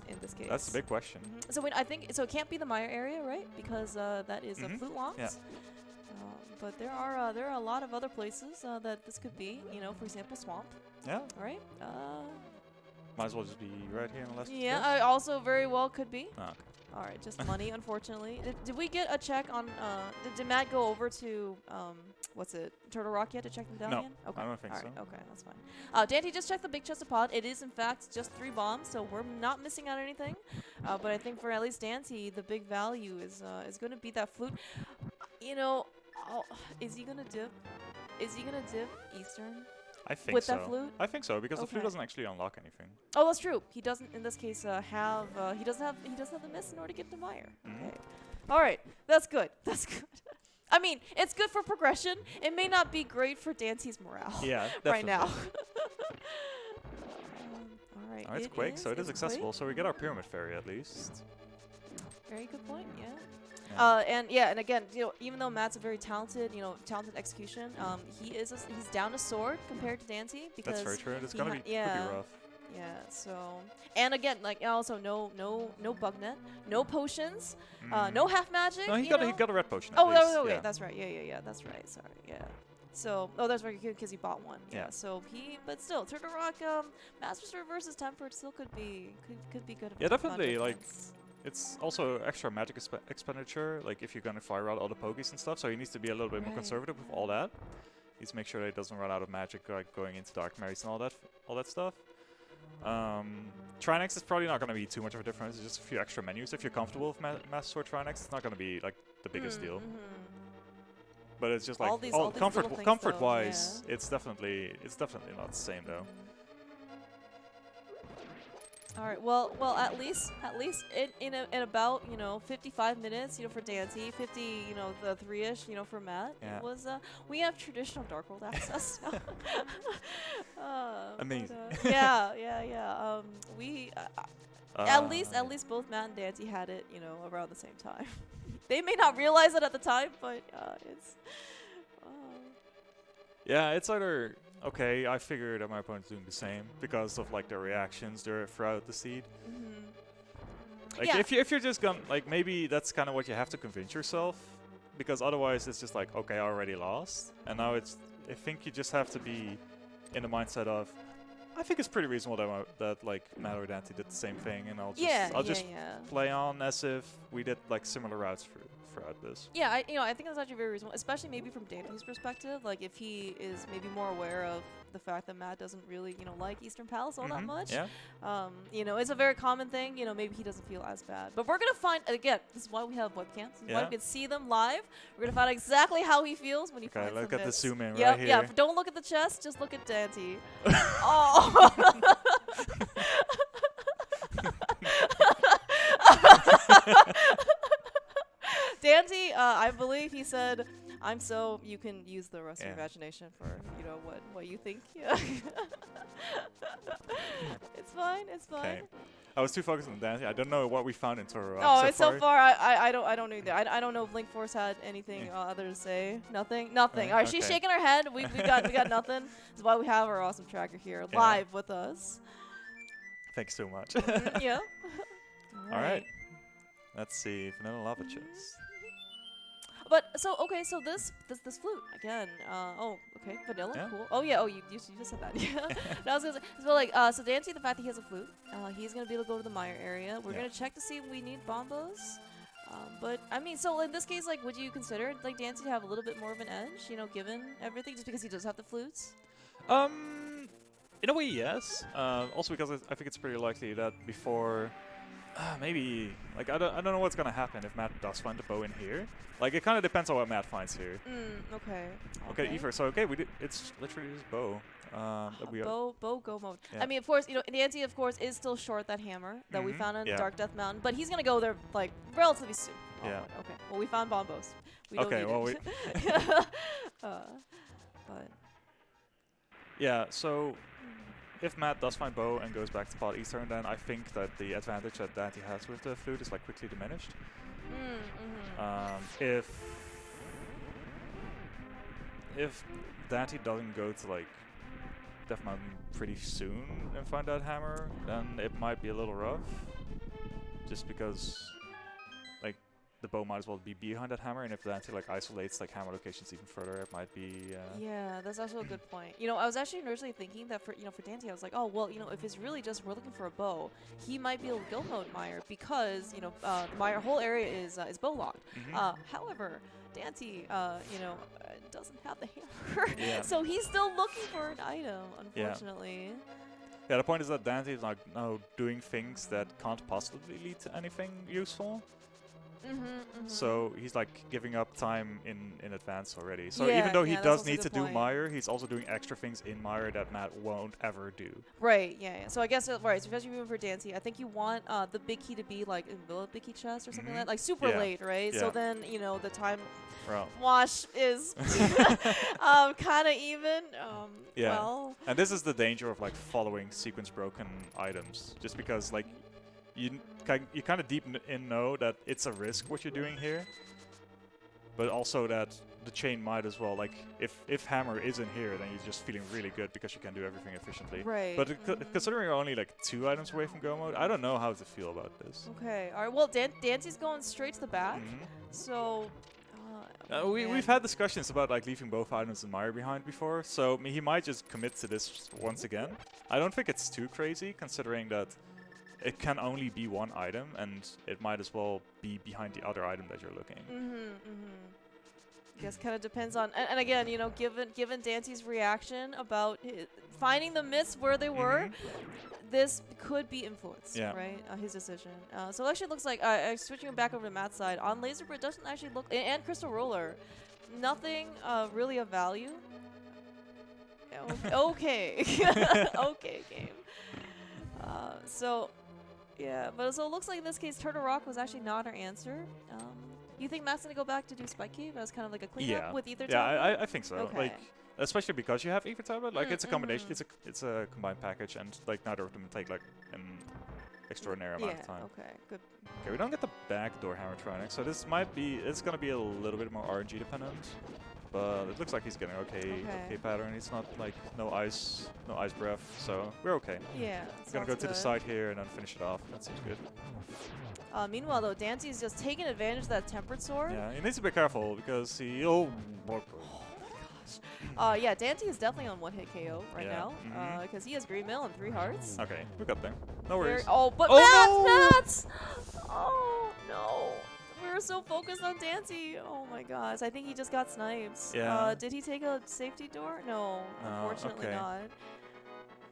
in this case? That's the big question. So I think so. It can't be the Mire area, right? Because that is a flute longs. Yeah. But there are a lot of other places that this could be. You know, for example, swamp. Yeah. Right. Might as well just be right here unless. Yeah. Also very well could be. Oh, okay. All right, just money, unfortunately. Did we get a check on? Did Matt go over to what's it, Turtle Rock yet to check them down No, again? Okay. I don't think All so. right, okay, that's fine. Daaanty just checked the big chest of pod. It is in fact just 3 bombs, so we're not missing out on anything. But I think for at least Daaanty, the big value is going to be that flute. You know, is he gonna dip? Is he gonna dip Eastern? I think with so. that flute? I think so because the flute Okay. doesn't actually unlock anything. Oh, that's true. He doesn't in this case have he doesn't have the miss in order to get to Mire. Okay. All right, that's good. That's good. I mean, it's good for progression. It may not be great for Daaanty's morale. Yeah, definitely. right now. All right. It's quick, so it is accessible. So we get our pyramid fairy at least. Very good point. Yeah. Yeah. And again, you know, even though Matt's a very talented, talented execution, he's down a sword compared to Daaanty because That's very true. It's he gonna ha- be could yeah. be rough. Yeah, so and again, like also no bug net, no potions, no half magic. No, he got a red potion. Oh, at least. wait, yeah. that's right. Yeah, that's right. Sorry, yeah. So, that's right, because he bought one. Yeah. So but still, Turtle Rock, Master Sword versus Tempered still could be good. Yeah, amount of definitely. Like, defense. it's also extra magic expenditure. Like, if you're gonna fire out all the pokies and stuff, so he needs to be a little bit more Right. conservative with all that. He needs to make sure that he doesn't run out of magic, like going into Dark Marys and all that stuff. Trinex is probably not going to be too much of a difference. It's just a few extra menus. If you're comfortable with Master Sword Trinex, it's not going to be like the biggest deal. But it's just like All these little things, comfort-wise, though, it's definitely not the same though. All right. Well, at least in about 55 minutes, for Daaanty, 50, the 3ish, for Matt. Yeah. It was we have traditional Dark World access now. Amazing. Yeah. We at least both Matt and Daaanty had it, around the same time. They may not realize it at the time, but it's. Yeah, it's either. Okay, I figured that my opponent's doing the same because of like their reactions throughout the seed. Like Yeah. if you're just gonna like maybe that's kind of what you have to convince yourself, because otherwise it's just like okay, I already lost, and now I think you just have to be in the mindset of I think it's pretty reasonable that like Matt or Daaanty did the same thing, and I'll just play on as if we did like similar routes throughout this. Yeah, I think that's actually very reasonable, especially maybe from Daaanty's perspective. Like, if he is maybe more aware of the fact that Matt doesn't really, like Eastern Palace all that much. Yeah. It's a very common thing. Maybe he doesn't feel as bad. But we're gonna find again. This is why we have webcams. This is why we can see them live. We're gonna find out exactly how he feels when he finds Okay, look the at the miss. zoom in Yep, right here. yeah. Don't look at the chest. Just look at Daaanty. Oh. Daaanty, I believe he said, you can use the rest of your imagination for, what you think. Yeah. It's fine. Okay. I was too focused on Daaanty. I don't know what we found in Toro. So far, I don't know either. I don't know if Link Force had anything other to say. Nothing. All right, she's shaking her head. We got nothing. That's why we have our awesome tracker here live with us. Thanks so much. Yeah. All right. Let's see. Vanilla lava chest. But so this flute again. Okay, vanilla, cool. Oh yeah, you just said that. Yeah. No, I was gonna say, so Daaanty, the fact that he has a flute, he's gonna be able to go to the Mire area. We're gonna check to see if we need bombos. But I mean, so in this case, like, would you consider like Daaanty to have a little bit more of an edge, given everything, just because he does have the flutes? In a way, yes. Also because I think it's pretty likely that before. Maybe like I don't know what's gonna happen if Matt does find the bow in here. Like it kind of depends on what Matt finds here. Okay, Eva. So it's literally just bow. That we bow go mode. Yeah. I mean, of course, Daaanty of course is still short that hammer that we found in Dark Death Mountain, but he's gonna go there like relatively soon. Yeah. Okay. Well, we found bombos. We don't need it. But. Yeah. So. If Matt does find bow and goes back to Pod Eastern, then I think that the advantage that Daaanty has with the flute is like quickly diminished. If Daaanty doesn't go to like Death Mountain pretty soon and find that hammer, then it might be a little rough. Just because like the bow might as well be behind that hammer, and if Daaanty like isolates like hammer locations even further, it might be. Yeah, that's also a good point. You know, I was actually originally thinking that for for Daaanty, I was like, oh well, if it's really just we're looking for a bow, he might be able to guild mode Meyer because Meyer whole area is bow locked. However, Daaanty, doesn't have the hammer, so he's still looking for an item, unfortunately. Yeah, the point is that Daaanty is like now doing things that can't possibly lead to anything useful. So he's like giving up time in advance already. So even though he does need to do Meyer, he's also doing extra things in Meyer that Matt won't ever do. Right, yeah. So I guess, right, so especially for Daaanty, I think you want the big key to be like in the middle of big key chest or something like that. Like super late, right? So then, the time wash is kind of even. Well. And this is the danger of like following sequence broken items. Just because like you kind of deep in know that it's a risk what you're doing here, but also that the chain might as well, like if hammer isn't here, then you're just feeling really good because you can do everything efficiently. Right. But considering you're only like 2 items away from go mode, I don't know how to feel about this. Okay. All right. Well, Daaanty's going straight to the back, so. We've had discussions about like leaving both items in Meyer behind before, so he might just commit to this once again. I don't think it's too crazy considering that it can only be one item, and it might as well be behind the other item that you're looking. I guess kind of depends on, and again, given Daaanty's reaction about finding the myths where they were, this could be influenced, right? His decision. So it actually looks like, switching back over to Matt's side, on Laser Brit doesn't actually look, and Crystal Roller, nothing really of value. Okay. Okay, game. So, yeah, but so it looks like in this case, Turtle Rock was actually not our answer. You think Matt's gonna go back to do Spike Cave as kind of like a cleanup with Ether Tablet? Yeah, I think so. Okay. Like, especially because you have Ether Tablet, like it's a combination, it's a combined package, and like neither of them take like an extraordinary amount of time. Okay, good. Okay, we don't get the backdoor Hammertronic, so this it's gonna be a little bit more RNG dependent. But it looks like he's getting okay pattern. He's not like no ice breath, so we're okay. Yeah. We're gonna go to the side here and then finish it off. That seems good. Meanwhile, though, Daaanty's just taking advantage of that Tempered Sword. Yeah, he needs to be careful because oh my gosh. Yeah, Daaanty is definitely on one-hit KO right now because he has Green Mill and 3 hearts. Okay, we got there. No worries. But Matt! Oh no. We were so focused on Daaanty. Oh my gosh. I think he just got snipes. Yeah. Did he take a safety door? No, unfortunately not.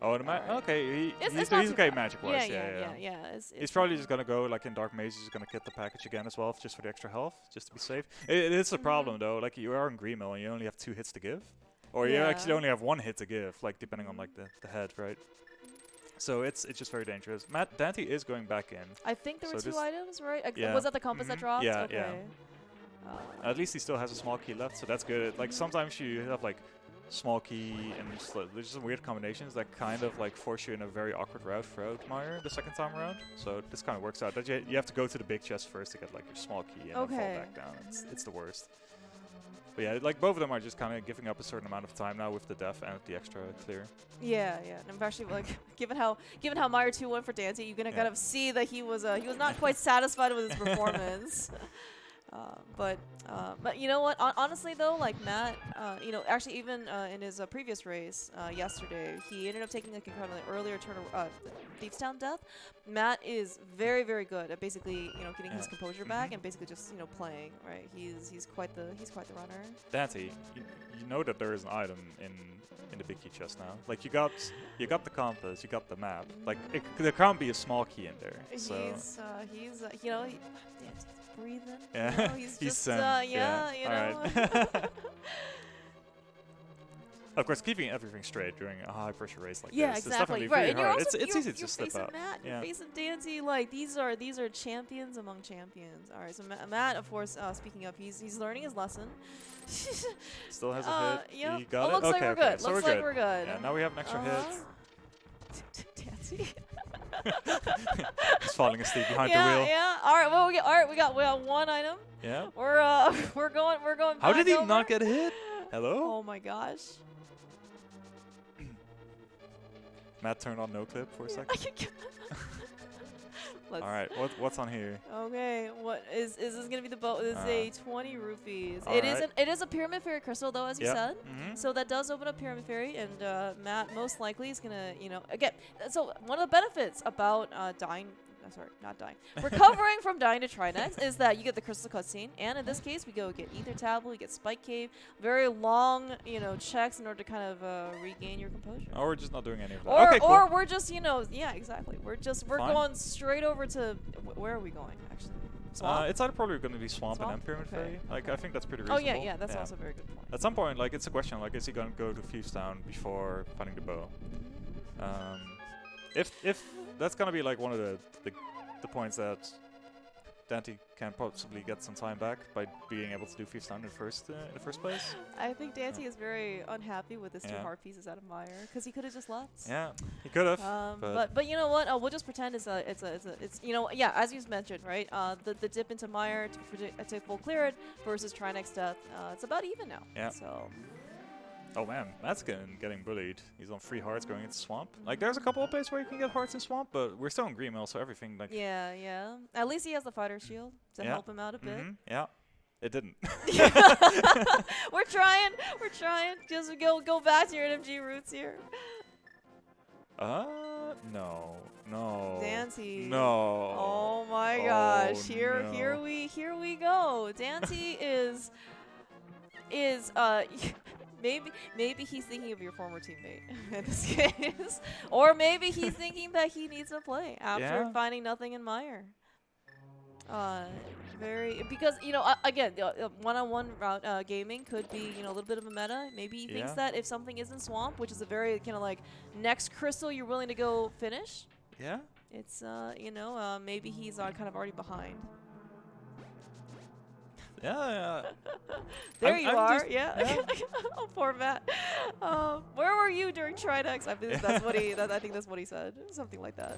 Oh, okay. He's okay magic-wise. Yeah. He's probably just gonna go like in Dark Maze. He's gonna get the package again as well, just for the extra health, just to be safe. It is a problem though. Like you are in Green Mill and you only have 2 hits to give, or you actually only have 1 hit to give, like depending on like the head, right? So it's just very dangerous. Daaanty is going back in. I think there were 2 items, right? Was that the compass that dropped? Yeah, okay. At least he still has a small key left, so that's good. Like sometimes you have like small key and there's some weird combinations that kind of like force you in a very awkward route throughout Meyer the second time around. So this kind of works out. That you have to go to the big chest first to get like your small key and then fall back down. It's the worst. But yeah, like both of them are just kind of giving up a certain amount of time now with the def and the extra clear. Yeah. And actually, like, given how Meyer 2 went for Daaanty, you're gonna kind of see that he was not quite satisfied with his performance. But you know what? Honestly, though, like Matt, actually even in his previous race yesterday, he ended up taking like kind of an earlier turn of Thief's Town death. Matt is very, very good at basically getting his composure back and basically just playing. Right? He's quite the runner. Daaanty, you know that there is an item in the big key chest now. Like you got the compass, you got the map. Like there can't be a small key in there. So he's Daaanty's breathing. Yeah, he's he's just Alright. Of course, keeping everything straight during a high pressure race like this is definitely very hard. It's easy to slip up. Matt, you're facing Daaanty. Like these are champions among champions. All right, so Matt, of course, speaking of, he's learning his lesson. Still has a hit. Yeah. He got it. Looks like we're good. So looks like we're good. Yeah, now we have an extra hit. Daaanty. Just falling asleep behind the Yeah, wheel. yeah. All right, well, we got one item. Yeah. We're going How back did he over. not get hit? Hello? Oh my gosh. Matt turned on no clip for a second. Let's All right, what's on here? Okay, what is this gonna be the boat? This is a 20 rupees. All It is right. it is a pyramid fairy crystal though, as you Yep. said. Mhm. So that does open up pyramid fairy, and Matt most likely is gonna, again. So one of the benefits about recovering from dying to Trinex is that you get the crystal cutscene, and in this case we get Ether Tablet, we get Spike Cave, very long, checks in order to kind of regain your composure. Or we're just not doing any of that. Or, Okay, cool. or we're just, yeah, exactly. We're Fine. going straight over to where are we going actually? Swamp? It's either probably going to be Swamp and then Swamp? Pyramid Okay. Fairy. Like, I think that's pretty Oh reasonable. yeah, that's also a very good point. At some point, like, it's a question, like, is he going to go to Thieves Town before finding the bow? If that's going to be, like, one of the points that Daaanty can possibly get some time back by being able to do Thieves Town in the first place. I think Daaanty is very unhappy with his 2 Yeah. heart pieces out of Mire because he could have just left. Yeah, he could have. But you know what? We'll just pretend it's yeah, as you mentioned, right? The dip into Mire to full clear it versus Trinex death. It's about even now. Yeah. So. Oh man, Matt's getting bullied. He's on 3 hearts going into Swamp. Like, there's a couple of places where you can get hearts in Swamp, but we're still in Green Mill, so everything, like... Yeah. At least he has the fighter shield to help him out a bit. Yeah. It didn't. We're trying. Just go back to your NMG roots here. No. Daaanty. No. Oh my gosh. Here we go. Daaanty is maybe he's thinking of your former teammate in this case. Or maybe he's thinking that he needs to play after finding nothing in Mire. Because again, one-on-one gaming could be a little bit of a meta. Maybe he thinks that if something is in Swamp, which is a very kind of like next crystal you're willing to go finish. Yeah. It's maybe he's kind of already behind. Yeah. There you I'm are. just- Yeah. Oh, poor Matt. Where were you during Trinex? I think that's what he said. Something like that.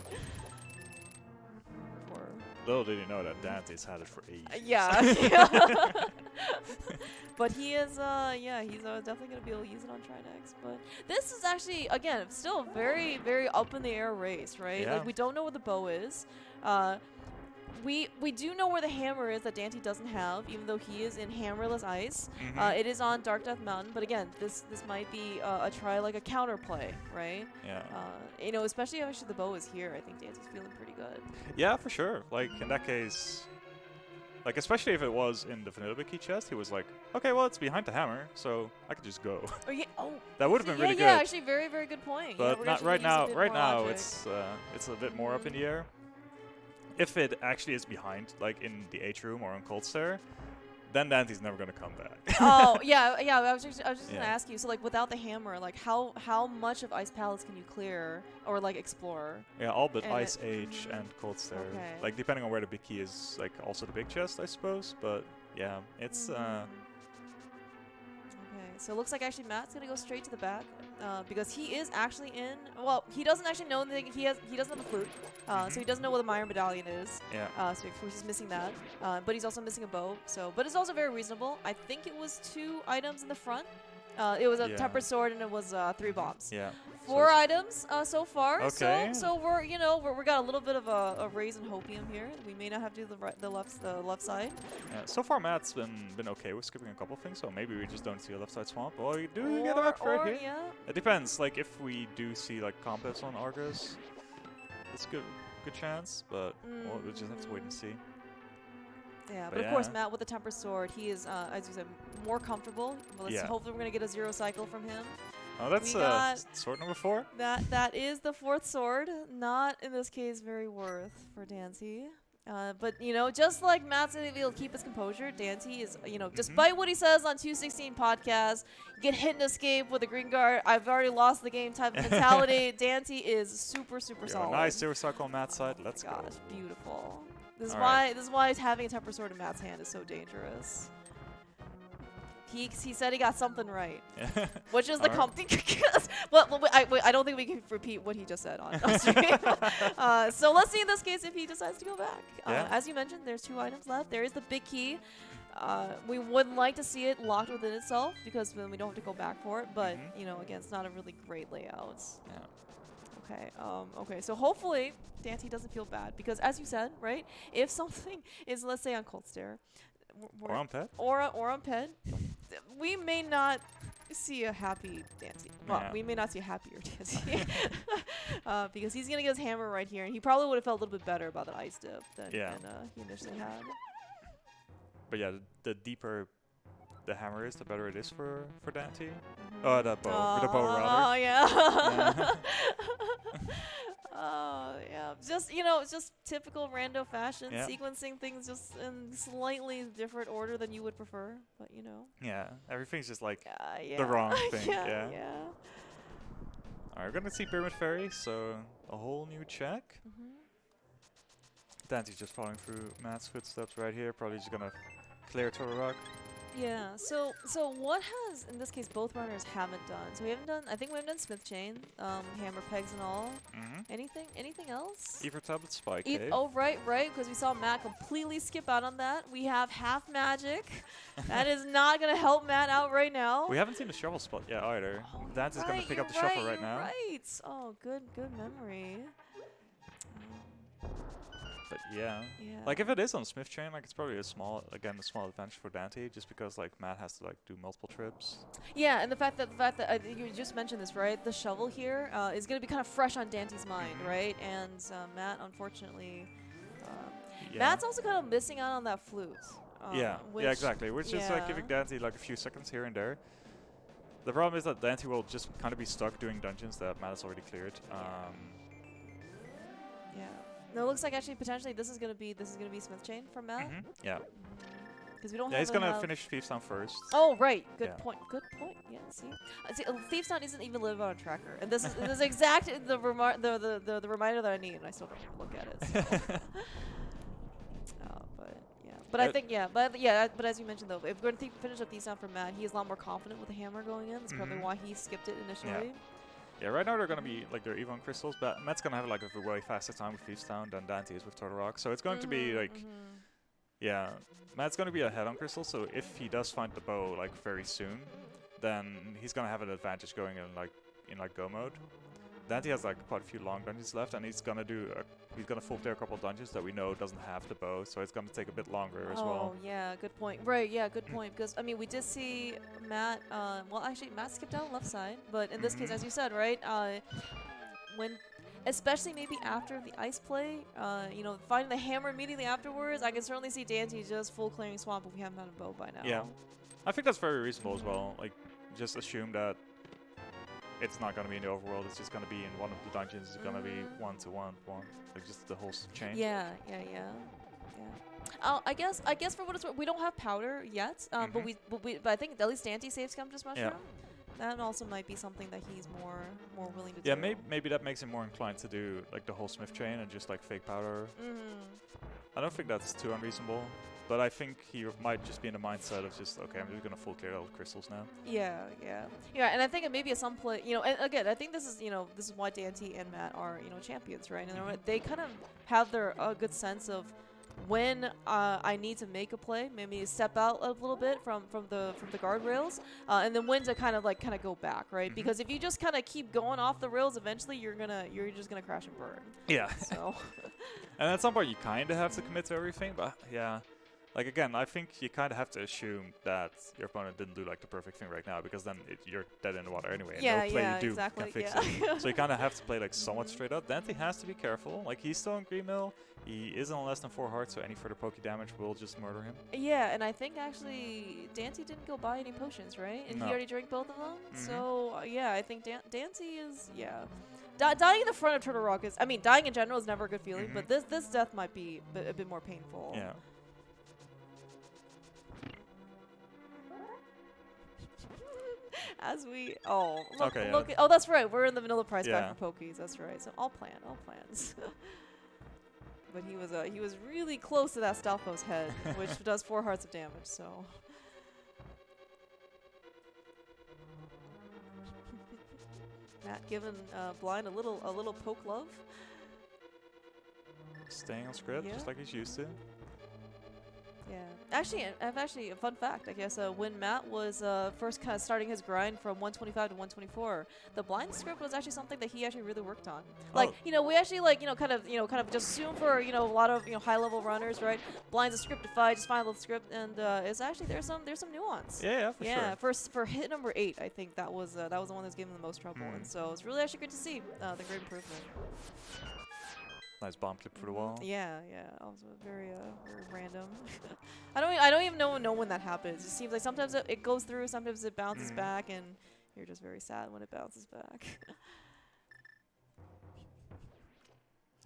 Poor. Little did you know that Dante's had it for ages. Yeah. But he is, he's definitely going to be able to use it on Trinex. But this is actually, again, still a very, very up in the air race, right? Yeah. Like, we don't know where the bow is. We do know where the hammer is that Daaanty doesn't have, even though he is in hammerless ice. It is on Dark Death Mountain, but again, this might be a counterplay, right? Yeah. Especially actually the bow is here. I think Dante's feeling pretty good. Yeah, for sure. Like, in that case, like, especially if it was in the vanilla key chest, he was like, okay, well, it's behind the hammer, so I could just go. Oh yeah. Oh. That would have been really good. Yeah, actually, very, very good point. But we're not gonna right use now. a bit Right more now, logic. it's a bit more up in the air. If it actually is behind, like in the H room or on Cold Stair, then Dante's never gonna come back. Oh yeah. I was just gonna ask you. So like without the hammer, like how much of Ice Palace can you clear or like explore? Yeah, all but And Ice Age and Cold Stair. Okay. Like depending on where the big key is, like also the big chest, I suppose. But yeah, it's Okay, so it looks like actually Matt's gonna go straight to the back because he is actually in. Well, he doesn't actually know anything. He doesn't have a flute, so he doesn't know what the Mire medallion is. yeah. So he's missing that, but he's also missing a bow. So, but it's also very reasonable. I think it was 2 items in the front. It was a tempered sword and it was 3 bombs. Yeah. 4 items so far. Okay. So we're we got a little bit of a raise in hopium here. We may not have to do the left side. Yeah, so far Matt's been okay with skipping a couple things, so maybe we just don't see a left side swamp. Well, you do get a map right here. Yeah. It depends. Like if we do see like compass on Argus, it's good chance, but we'll just have to wait and see. Yeah, But but of course, yeah. Matt with the temper sword, he is, as you said, more comfortable. Well, hopefully we're gonna get a 0 cycle from him. Oh, that's We got sword number 4. That is the 4th sword. Not in this case very worth for Daaanty. But just like Matt's gonna be able to keep his composure, Daaanty is, despite what he says on 216 podcast, get hit and escape with a green guard. I've already lost the game type of mentality. Daaanty is super solid. Nice 0 cycle on Matt's side. Let's go. Gosh, beautiful. This is All why right. this is why having a temper sword in Matt's hand is so dangerous. He said he got something right, Yeah. which is the Alright. company. Well, I don't think we can repeat what he just said on stream. So let's see in this case if he decides to go back. Yeah. As you mentioned, there's 2 items left. There is the big key. We would like to see it locked within itself because then we don't have to go back for it. But you know, again, it's not a really great layout. Yeah. Okay. Okay. So hopefully Daaanty doesn't feel bad because, as you said, right? If something is, let's say, on Cold Stare, Or on pet. or on Ped, we may not see a happy Daaanty. Well, Yeah. we may not see a happier Daaanty because he's gonna get his hammer right here, and he probably would have felt a little bit better about that ice dip than he initially had. But yeah, the deeper the hammer is, the better it is for Daaanty. Oh, the bow. The bow rather. Oh yeah. Yeah. Oh yeah. Just it's just typical rando fashion, Yeah. sequencing things just in slightly different order than you would prefer. But Yeah, everything's just like yeah. the wrong thing. yeah. Yeah. Yeah. Alright, we're gonna see Pyramid Fairy, so a whole new check. Daanty's just following through Matt's footsteps right here. Probably just gonna clear Turtle Rock. Yeah. So what has in this case both runners haven't done? So we haven't done. I think we haven't done Smith Chain, hammer pegs and all. Anything else? Ether Tablet Spike Cave. Oh right, because we saw Matt completely skip out on that. We have half magic. That is not gonna help Matt out right now. We haven't seen the shovel spot yet either. Oh, Daanty's gonna pick up the you're shuffle right now. Right. Oh, good memory. But yeah. Yeah. Like if it is on Smith Chain, like it's probably a small advantage for Daaanty, just because like Matt has to like do multiple trips. Yeah, and the fact that you just mentioned this, right? The shovel here is going to be kind of fresh on Daanty's mind, right? And Matt, unfortunately, Yeah. Matt's also kind of missing out on that flute. Yeah, exactly. Which is like giving Daaanty like a few seconds here and there. The problem is that Daaanty will just kind of be stuck doing dungeons that Matt has already cleared. Yeah. No, it looks like actually potentially this is gonna be Smith Chain from Matt. Yeah. Because we don't. Yeah, have he's gonna finish Thieves Town first. Oh right, good Yeah. point. Good point. Yeah. See, Thieves Town isn't even live on a tracker, and this is exact the reminder that I need, and I still don't look at it. So. But I think but as you mentioned though, if we're gonna finish up Thieves Town for Matt, he is a lot more confident with the hammer going in. That's probably why he skipped it initially. Yeah, right now they're gonna be like their Evon crystals, but Matt's gonna have like a way faster time with Thieves Town than Daaanty is with Turtle Rock. So it's going to be like, yeah, Matt's gonna be ahead on crystals. So if he does find the bow like very soon, then he's gonna have an advantage going in go mode. Daaanty has like quite a few long dungeons left, and he's gonna full clear a couple of dungeons that we know doesn't have the bow, so it's gonna take a bit longer as well. Oh yeah, good point. Right, yeah, good point. Because I mean, we did see Matt. Well, actually, Matt skipped out left side, but in this case, as you said, right, especially maybe after the ice play, finding the hammer immediately afterwards, I can certainly see Daaanty just full clearing swamp if we haven't had a bow by now. Yeah, I think that's very reasonable as well. Like, just assume that it's not going to be in the overworld. It's just going to be in one of the dungeons. It's going to be 1-1-1, like just the whole chain. Yeah. I guess for what it's worth, we don't have powder yet. But I think at least Daaanty saves Scum-Just Mushroom. That also might be something that he's more willing to do. Yeah, maybe that makes him more inclined to do like the whole Smith chain and just like fake powder. I don't think that's too unreasonable. But I think he might just be in the mindset of just, okay, I'm just going to full clear all the crystals now. Yeah, and I think it maybe at some point, and again, I think this is why Daaanty and Matt are, champions, right? And they kind of have their good sense of when I need to make a play, maybe step out a little bit from the guardrails, and then when to kind of go back, right? Because if you just kind of keep going off the rails, eventually you're just gonna crash and burn. Yeah. So. And at some point you kind of have to commit to everything, but yeah. Like again, I think you kind of have to assume that your opponent didn't do like the perfect thing right now, because then you're dead in the water anyway. And no play you do exactly, can fix it. So you kind of have to play like somewhat straight up. Daaanty has to be careful. Like he's still in Green Mill. He is on less than 4 hearts, so any further pokey damage will just murder him. Yeah, and I think actually Daaanty didn't go buy any potions, right? And he already drank both of them. So yeah, I think Daaanty is dying in the front of Turtle Rock is. I mean, dying in general is never a good feeling, but this death might be a bit more painful. Yeah. As we look, Okay, look oh, that's right, we're in the vanilla price Yeah. pack for Pokies, that's right. So all plans. But he was really close to that Stalfo's head, which does 4 hearts of damage. So Matt giving Blind a little poke love. Staying on script, just like he's used to. Yeah. Actually, a fun fact, I guess, when Matt was first kind of starting his grind from 125 to 124, the blind script was actually something that he actually really worked on. Like, we actually kind of just assume for, a lot of, high-level runners, right? Blind's a scriptify, just find a little script, and it's actually, there's some nuance. Yeah, for sure. For hit number 8, I think that was the one that was giving him the most trouble, and so it's really actually good to see the great improvement. Nice bomb clip for the wall. Yeah. Also very random. I don't even know when that happens. It seems like sometimes it goes through, sometimes it bounces back, and you're just very sad when it bounces back.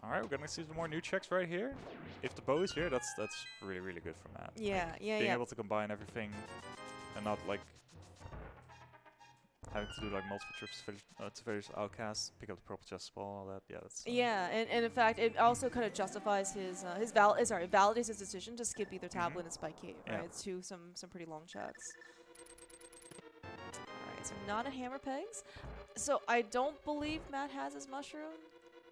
All right, we're gonna see some more new checks right here. If the bow is here, that's really good for Matt. Yeah. Being able to combine everything and not like having to do like multiple trips to various outcasts, pick up the purple chest ball, all that. Yeah, that's. And in fact, it also kind of justifies validates his decision to skip either tablet and spike cave, right? To some pretty long checks. All right, so not a hammer pegs. So I don't believe Matt has his mushroom.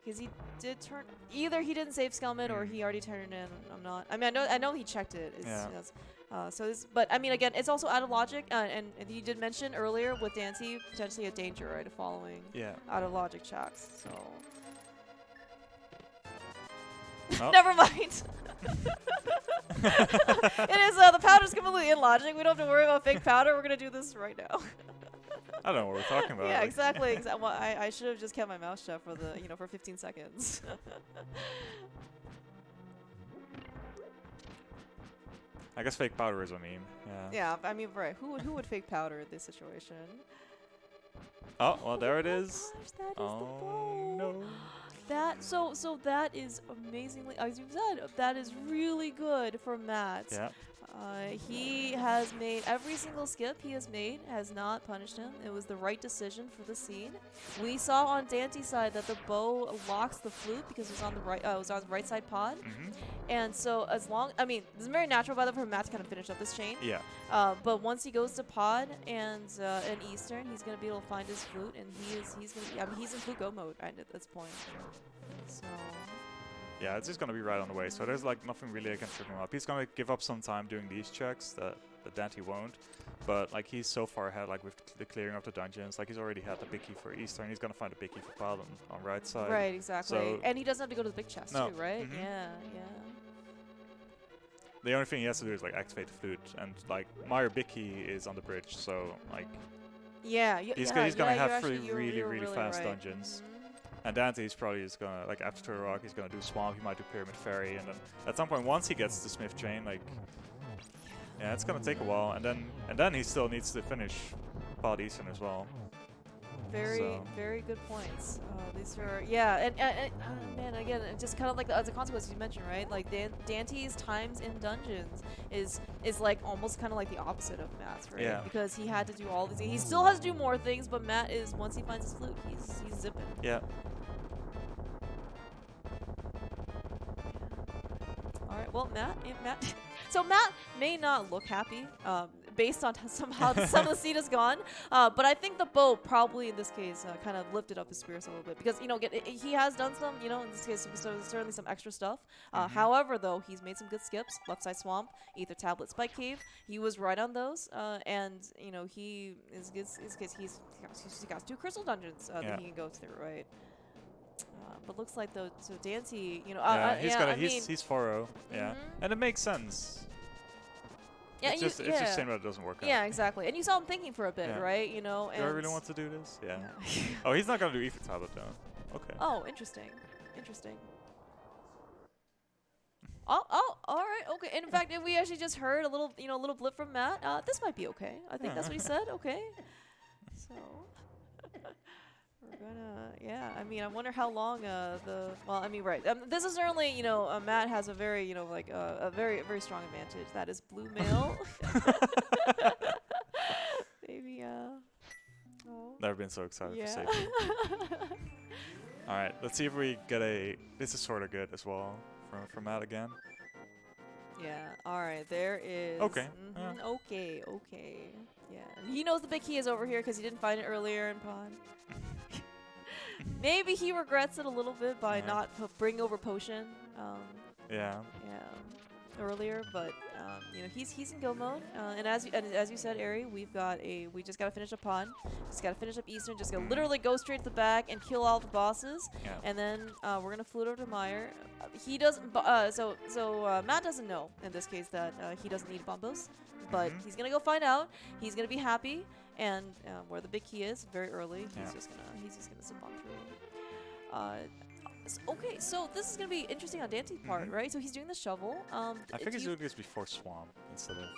Because he did turn, either he didn't save Skelmet or he already turned it in. I'm not. I mean, I know he checked it. But I mean, again, it's also out of logic, and you did mention earlier with Daaanty potentially a danger, right, of following out of logic checks. So never mind. It is the powder's completely illogic. We don't have to worry about fake powder. We're gonna do this right now. I don't know what we're talking about. Yeah, exactly. Well, I should have just kept my mouth shut for for 15 seconds. I guess fake powder is a meme. Yeah, I mean, right. Who would fake powder in this situation? Oh, well, there it is. Gosh, that is the bow. No. So that is amazingly, as you said, that is really good for Matt. Yeah. He has made every single skip he has made has not punished him. It was the right decision for the scene. We saw on Daanty's side that the bow locks the flute because it was on the right. It was on the right side pod, and so I mean, it's very natural by the way for Matt to kind of finish up this chain. Yeah. But once he goes to pod and in Eastern, he's gonna be able to find his flute, and he's gonna be, I mean, he's in flute go mode at this point. So. Yeah, it's just going to be right on the way, so there's like nothing really I can trip him up. He's going to give up some time doing these checks that Daaanty won't, but like he's so far ahead, like with the clearing of the dungeons, like he's already had the big key for Eastern, he's going to find a big key for Pod on right side. Right, exactly. So and he doesn't have to go to the big chest too, right? Yeah. The only thing he has to do is like activate the flute, and like Meyer big key is on the bridge, so like he's going to have three really fast dungeons. And Daaanty's probably just gonna, like, after Turtle Rock, he's gonna do Swamp, he might do Pyramid Ferry, and then at some point, once he gets the Smith Chain, like, yeah, it's gonna take a while, and then he still needs to finish Pod Eastern as well. Very good points. These are, and man, again, just kind of like as a consequence you mentioned, right? Like Daanty's times in dungeons is like almost kind of like the opposite of Matt's, right? Yeah. Because he had to do all these. He still has to do more things, but Matt is once he finds his flute, he's zipping. Yeah. All right. Well, Matt. So Matt may not look happy. Based on somehow some of the seed is gone. But I think the bow probably in this case kind of lifted up his spirits a little bit because, he has done some, in this case, certainly some extra stuff. However, though, he's made some good skips. Left side swamp, Ether Tablet, Spike Cave. He was right on those. And, he's got 2 crystal dungeons that he can go through, right? But looks like though, so Daaanty, he's 4-0, and it makes sense. Yeah, it's just a shame that it doesn't work out. Yeah, exactly. And you saw him thinking for a bit, right? Do I really want to do this? Yeah. Oh, he's not gonna do Ether Tablet though. Okay. Oh, interesting. Oh, all right, okay. And in fact, we actually just heard a little blip from Matt. This might be okay. I think that's what he said. Okay. So. We're gonna, I mean, I wonder how long right. This is certainly, Matt has a very, a very, very strong advantage. That is blue mail. Maybe, Never been so excited for safety. All right, let's see if we get this is sort of good as well from Matt again. Yeah, all right, there is. Okay. Okay. Yeah, he knows the big key is over here because he didn't find it earlier in Pod. Maybe he regrets it a little bit by not bringing over potion. Yeah. Earlier, but you know, he's in go mode, and as you said, Ari, we just gotta finish up Pond, just gotta finish up Eastern, just gotta literally go straight to the back and kill all the bosses, and then we're gonna flute over to Meyer. He doesn't, Matt doesn't know in this case that he doesn't need bombos, but he's gonna go find out. He's gonna be happy, and where the big key is very early, he's just gonna zip on through. Okay, so this is gonna be interesting on Daaanty's part, right? So he's doing the shovel. I think he's doing this before Swamp instead of.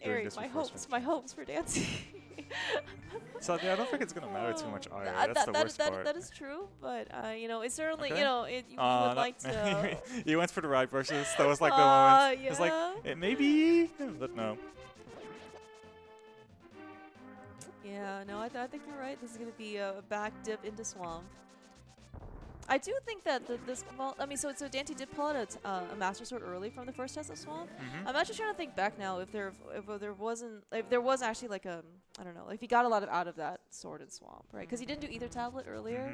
Ari, my hopes for Daaanty. So yeah, I don't think it's gonna matter too much either. That's the worst part. That is true, but you know, it's certainly you know, you would like to. You went for the right versus. That was like the moment. Yeah. It's like maybe, but no. Yeah, no, I think you're right. This is gonna be a back dip into Swamp. I do think that so Daaanty did pull out a Master Sword early from the first test of Swamp. I'm actually trying to think back now if there was actually like a, I don't know, if he got a lot out of that sword in Swamp, right? Because he didn't do Ether Tablet earlier.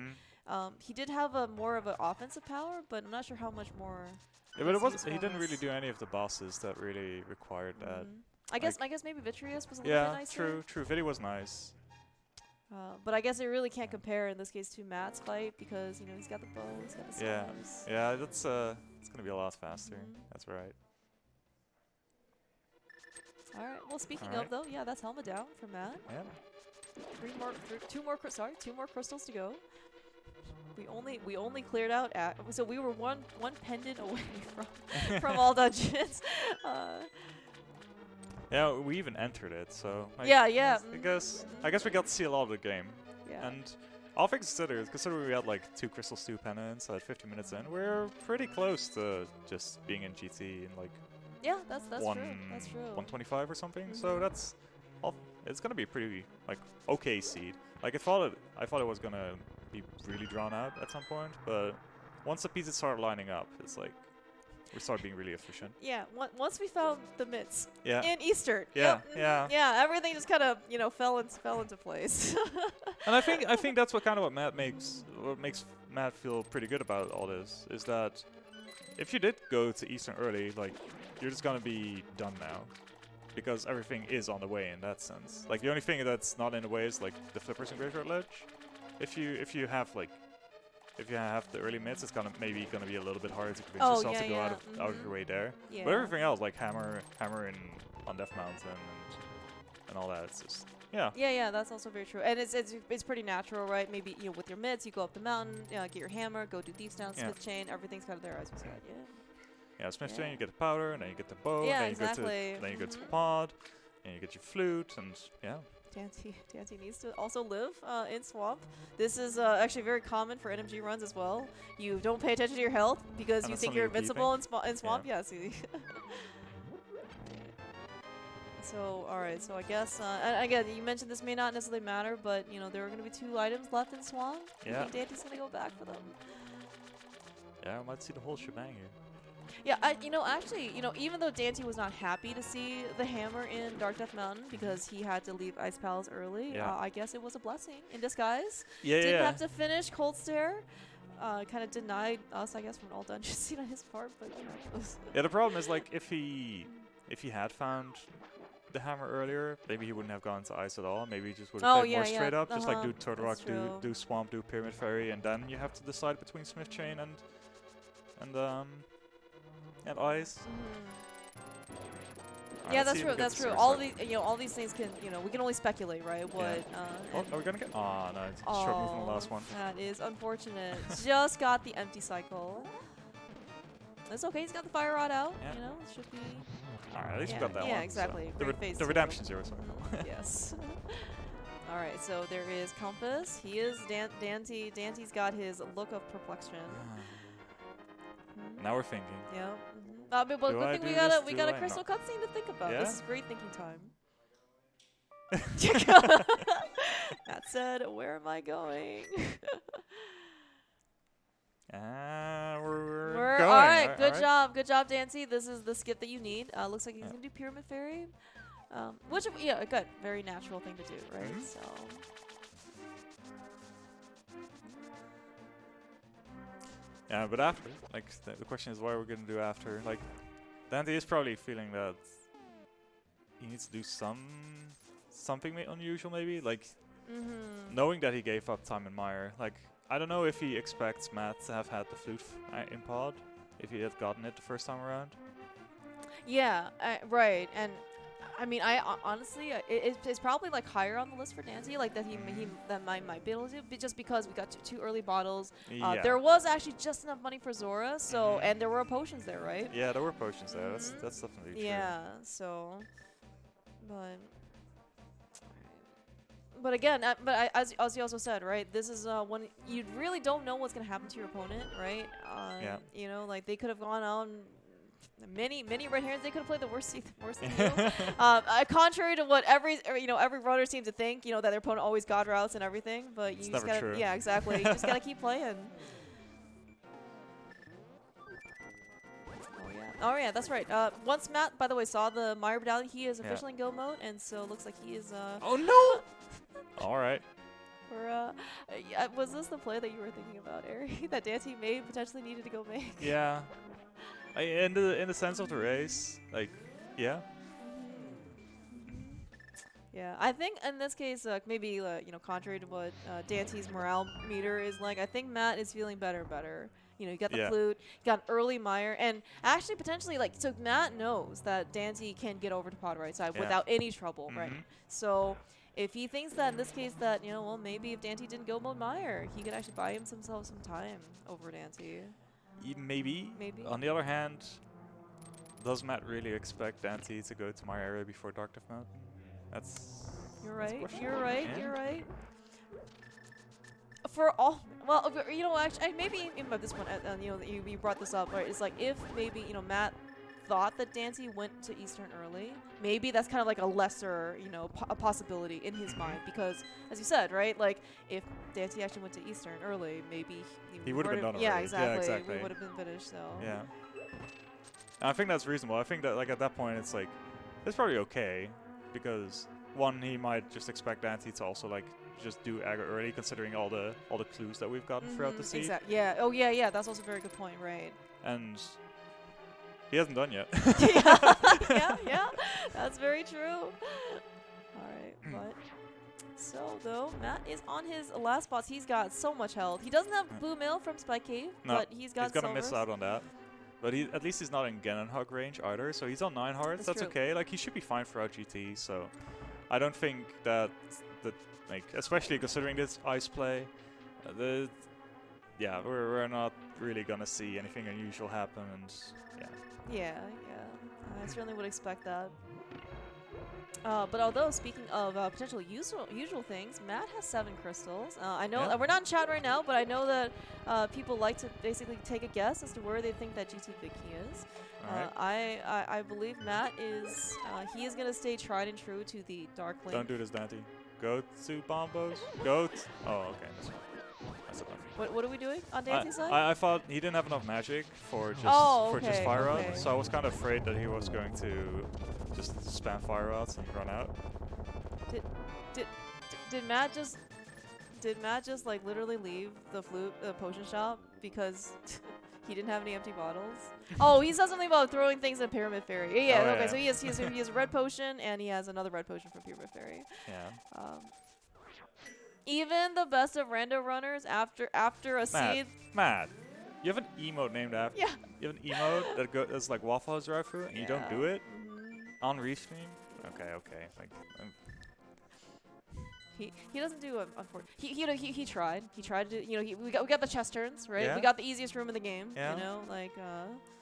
He did have more of an offensive power, but I'm not sure how much more. Yeah, but he didn't really do any of the bosses that really required that. I guess maybe Vitreous was a little bit nicer. Yeah, true. Vidi was nice. But I guess it really can't compare in this case to Matt's fight because you know he's got the bow, he's got the stars. Yeah, that's it's gonna be a lot faster. That's right. All right. Well, speaking of though, yeah, that's helmet down for Matt. Yeah. Two more crystals to go. We only cleared out so we were one pendant away from all dungeons. Yeah, we even entered it, so like, yeah. I guess we got to see a lot of the game. Yeah. And all things considering we had like 2 Crystal Stew pennants at 50 minutes in, we're pretty close to just being in GT in like that's true. That's true. 125 or something. So that's it's gonna be pretty like okay seed. Like I thought it was gonna be really drawn out at some point, but once the pieces start lining up, it's like we started being really efficient. Yeah, once we found the mitts in Eastern. Yeah, everything just kind of fell into place. And I think that's what makes Matt feel pretty good about all this is that if you did go to Eastern early, like you're just gonna be done now, because everything is on the way in that sense. Like the only thing that's not in the way is like the flippers and graveyard ledge. If you have the early mids, it's maybe gonna be a little bit harder to convince yourself to go out of your way there. Yeah. But everything else, like hammer on Death Mountain and all that, it's just Yeah, that's also very true. And it's pretty natural, right? Maybe with your mids, you go up the mountain, get your hammer, go do Thieves Down, Smith Chain, everything's kind of there as you said. Yeah, Smith Chain, you get the powder, and then you get the bow, yeah, then exactly. you go to pod, and you get your flute, and Daaanty needs to also live in Swamp. This is actually very common for NMG runs as well. You don't pay attention to your health because you think you're invincible in Swamp. Yeah, see. So, alright, so I guess, again, you mentioned this may not necessarily matter, but, there are going to be 2 items left in Swamp. Yeah. I think Daanty's going to go back for them. Yeah, I might see the whole shebang here. Yeah, actually, even though Daaanty was not happy to see the hammer in Dark Death Mountain because he had to leave Ice Palace early, I guess it was a blessing in disguise. Didn't have to finish Cold Stare. Kind of denied us, I guess, from an all dungeon scene on his part, but Yeah, the problem is like if he had found the hammer earlier, maybe he wouldn't have gone to Ice at all. Maybe he just would have played more straight up, just like do Turtle Rock, do Swamp, do Pyramid Fairy, and then you have to decide between Smith Chain and Ice. Yeah, that's true. All these things can, we can only speculate, right? What? Are we gonna get? Oh no, it's short move on the last one. That is unfortunate. Just got the empty cycle. It's okay. He's got the fire rod out. Yeah. It should be. All right, at least we got that one. Yeah, exactly. So the redemption zero cycle. Yes. All right, so there is Compass. He is Daaanty. Daanty's got his look of perplexion. Now we're thinking. Yeah. But good thing we got a crystal cutscene to think about. This is great thinking time. That said, where am I going? We're going. All right, good job, Daaanty. This is the skip that you need. Looks like he's gonna do Pyramid Fairy, which good, very natural thing to do, right? So. Yeah, but after, like, the question is what we're gonna do after. Like, Daaanty is probably feeling that he needs to do something unusual, maybe. Like, knowing that he gave up time in Mire. Like, I don't know if he expects Matt to have had the flute in pod, if he had gotten it the first time around. Yeah, right. And I mean, honestly, it's probably like higher on the list for Daaanty, like that that might be able to, just because we got two early bottles. Yeah. There was actually just enough money for Zora, so and there were potions there, right? Yeah, there were potions there. That's definitely true. Yeah. So, but again, as you also said, right? This is when you really don't know what's gonna happen to your opponent, right? Yeah. You know, like they could have gone on. Many red herons. They could have played the worst than you. Contrary to what every runner seems to think, that their opponent always god routes and everything. But you just gotta, true. yeah, exactly. You just gotta keep playing. Oh yeah, that's right. Once Matt, by the way, saw the Mire Medallion, he is officially in go mode, and so it looks like he is. Oh no! All right. Was this the play that you were thinking about, Ari? That Daaanty may potentially needed to go make. Yeah. In the sense of the race, like, yeah. Yeah, I think in this case, maybe contrary to what Daanty's morale meter is like, I think Matt is feeling better and better. You got the flute, you got an early Mire, and actually potentially so Matt knows that Daaanty can get over to pod right side without any trouble, right? So if he thinks that in this case that well, maybe if Daaanty didn't go mode Mire, he could actually buy himself some time over Daaanty. Maybe. On the other hand, does Matt really expect Daaanty to go to my area before Dark Death Mountain? You're right. You're right. Yeah. You're right. For all, well, actually, maybe even at this point, you brought this up, right? It's like if maybe Matt thought that Daaanty went to Eastern early, maybe that's kind of like a lesser, a possibility in his mind, because as you said, right, like if Daaanty actually went to Eastern early, maybe he would have been done already. Yeah, exactly. We would have been finished. So yeah, I think that's reasonable. I think that like at that point, it's like it's probably okay, because one, he might just expect Daaanty to also like just do aggro early, considering all the clues that we've gotten throughout the seed. Exactly. Yeah. Oh yeah. That's also a very good point, right? And he hasn't done yet. yeah. That's very true. All right, but so though Matt is on his last spots. He's got so much health. He doesn't have blue mail from Spike Cave, but he's got. He's gonna miss out on that. But at least he's not in Ganon Hug range either, so he's on 9 hearts. That's okay. Like he should be fine throughout GT. So I don't think that like, especially considering this ice play, we're not really gonna see anything unusual happen, and yeah. I certainly would expect that. But although, speaking of potential usual things, Matt has 7 crystals. I know we're not in chat right now, but I know that people like to basically take a guess as to where they think that GT Vicky is. I believe Matt is he is gonna stay tried and true to the Dark Lane. Don't do this, Daaanty. Go to Bombos. Go. Oh, okay. That's enough. What are we doing on Daanty's side? I thought he didn't have enough magic for just fire out, so I was kind of afraid that he was going to just spam fire outs and run out. Did Matt just like literally leave the potion shop because he didn't have any empty bottles? Oh, he said something about throwing things at Pyramid Fairy. Yeah, okay. So he has a red potion, and he has another red potion from Pyramid Fairy. Yeah. Even the best of rando runners after a seed. Matt, you have an emote named after. Yeah. You have an emote that's like Waffle House drive through, and you don't do it on restream. Okay. Like. He doesn't do he tried. He tried to we got the chest turns, right? Yeah. We got the easiest room in the game. Yeah.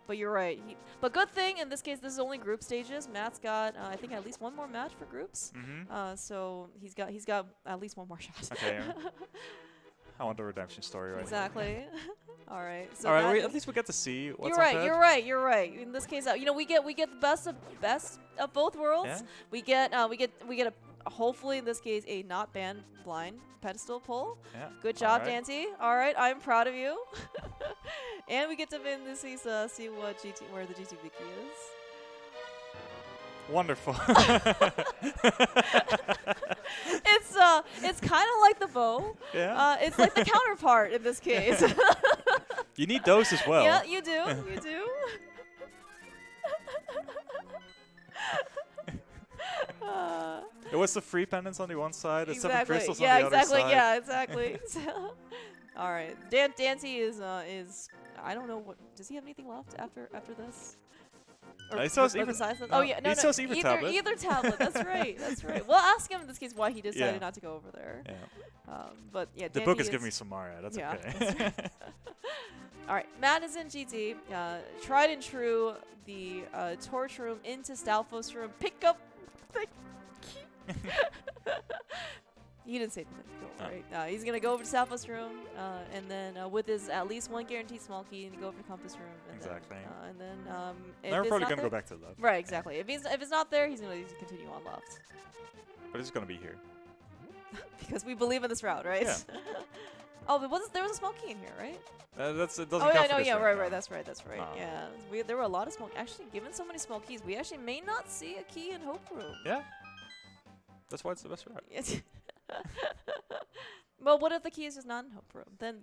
But you're right. But good thing in this case this is only group stages. Matt's got I think at least one more match for groups. So he's got at least one more shot. Okay. I want the redemption story right Exactly. All right. So all right. At least we get to see what's You're right. In this case, we get the best of both worlds. Yeah. We get a hopefully in this case a not banned blind pedestal pull. Yeah. Good job, Daaanty. All right, I'm proud of you. And we get to win this see where the GT Vicky is. Wonderful. It's kind of like the bow. Yeah. It's like the counterpart in this case. You need those as well. Yeah, you do. You do. What's the free pendants on the one side? It's 7 Exactly. crystals Yeah, on the other exactly. side. Yeah, exactly. All right. Daaanty is I don't know what does he have anything left after this? He still has besides that? Oh yeah, no, he still has either tablet. Either tablet. That's right. That's right. We'll ask him in this case why he decided Yeah. not to go over there. Yeah. But yeah, The Daaanty book is giving me some Mario. That's yeah, okay. that's right. All right, Matt is in GT. Tried and true, the torch room into Stalfos room. Pick up the key. He didn't say anything. Don't worry. He's gonna go over to Stalfos room, and then with his at least one guaranteed small key, and go over to Compass room. And Exactly. Then if They're it's probably not gonna there, go back to the left. Right, exactly. If it's not there, he's gonna continue on left. But it's gonna be here. Because we believe in this route, right? Yeah. Oh, there was a small key in here, right? It doesn't Oh count yeah, for no, this yeah, round, right, no. right. That's right, that's right. Yeah, there were a lot of small. Actually, given so many small keys, we actually may not see a key in Hope Room. Yeah. That's why it's the best route. Well, what if the key is just not in Hope Room? Then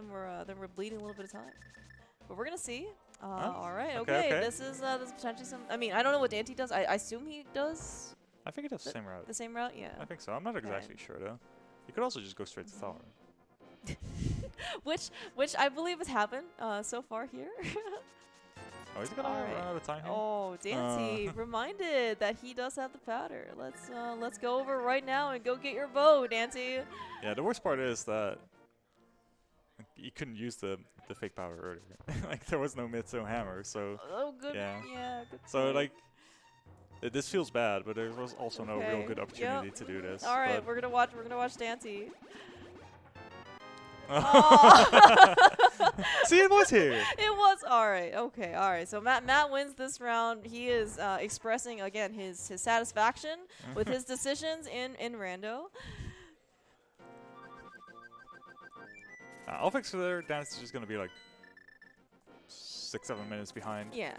we're bleeding a little bit of time. But we're gonna see. All right, okay. This is potentially some. I mean, I don't know what Daaanty does. I assume he does I think it does the same route. the same route. Yeah. I think so. I'm not exactly sure though. You could also just go straight to Tower. which I believe has happened so far here. Oh, he's gonna run out of time here. Oh, Daaanty reminded that he does have the powder. Let's go over right now and go get your bow, Daaanty. Yeah, the worst part is that you couldn't use the fake power earlier. Like there was no Mitsu hammer, so Oh, good. Yeah. Yeah, good. so point. like this feels bad, but there was also no real good opportunity Yep. to do this. All right, but we're gonna watch Daaanty. See, it was here. It was all right. Okay, all right. So Matt wins this round. He is expressing again his satisfaction with his decisions in Rando. I'll fix their dance is just gonna be like 6-7 minutes behind. Yeah.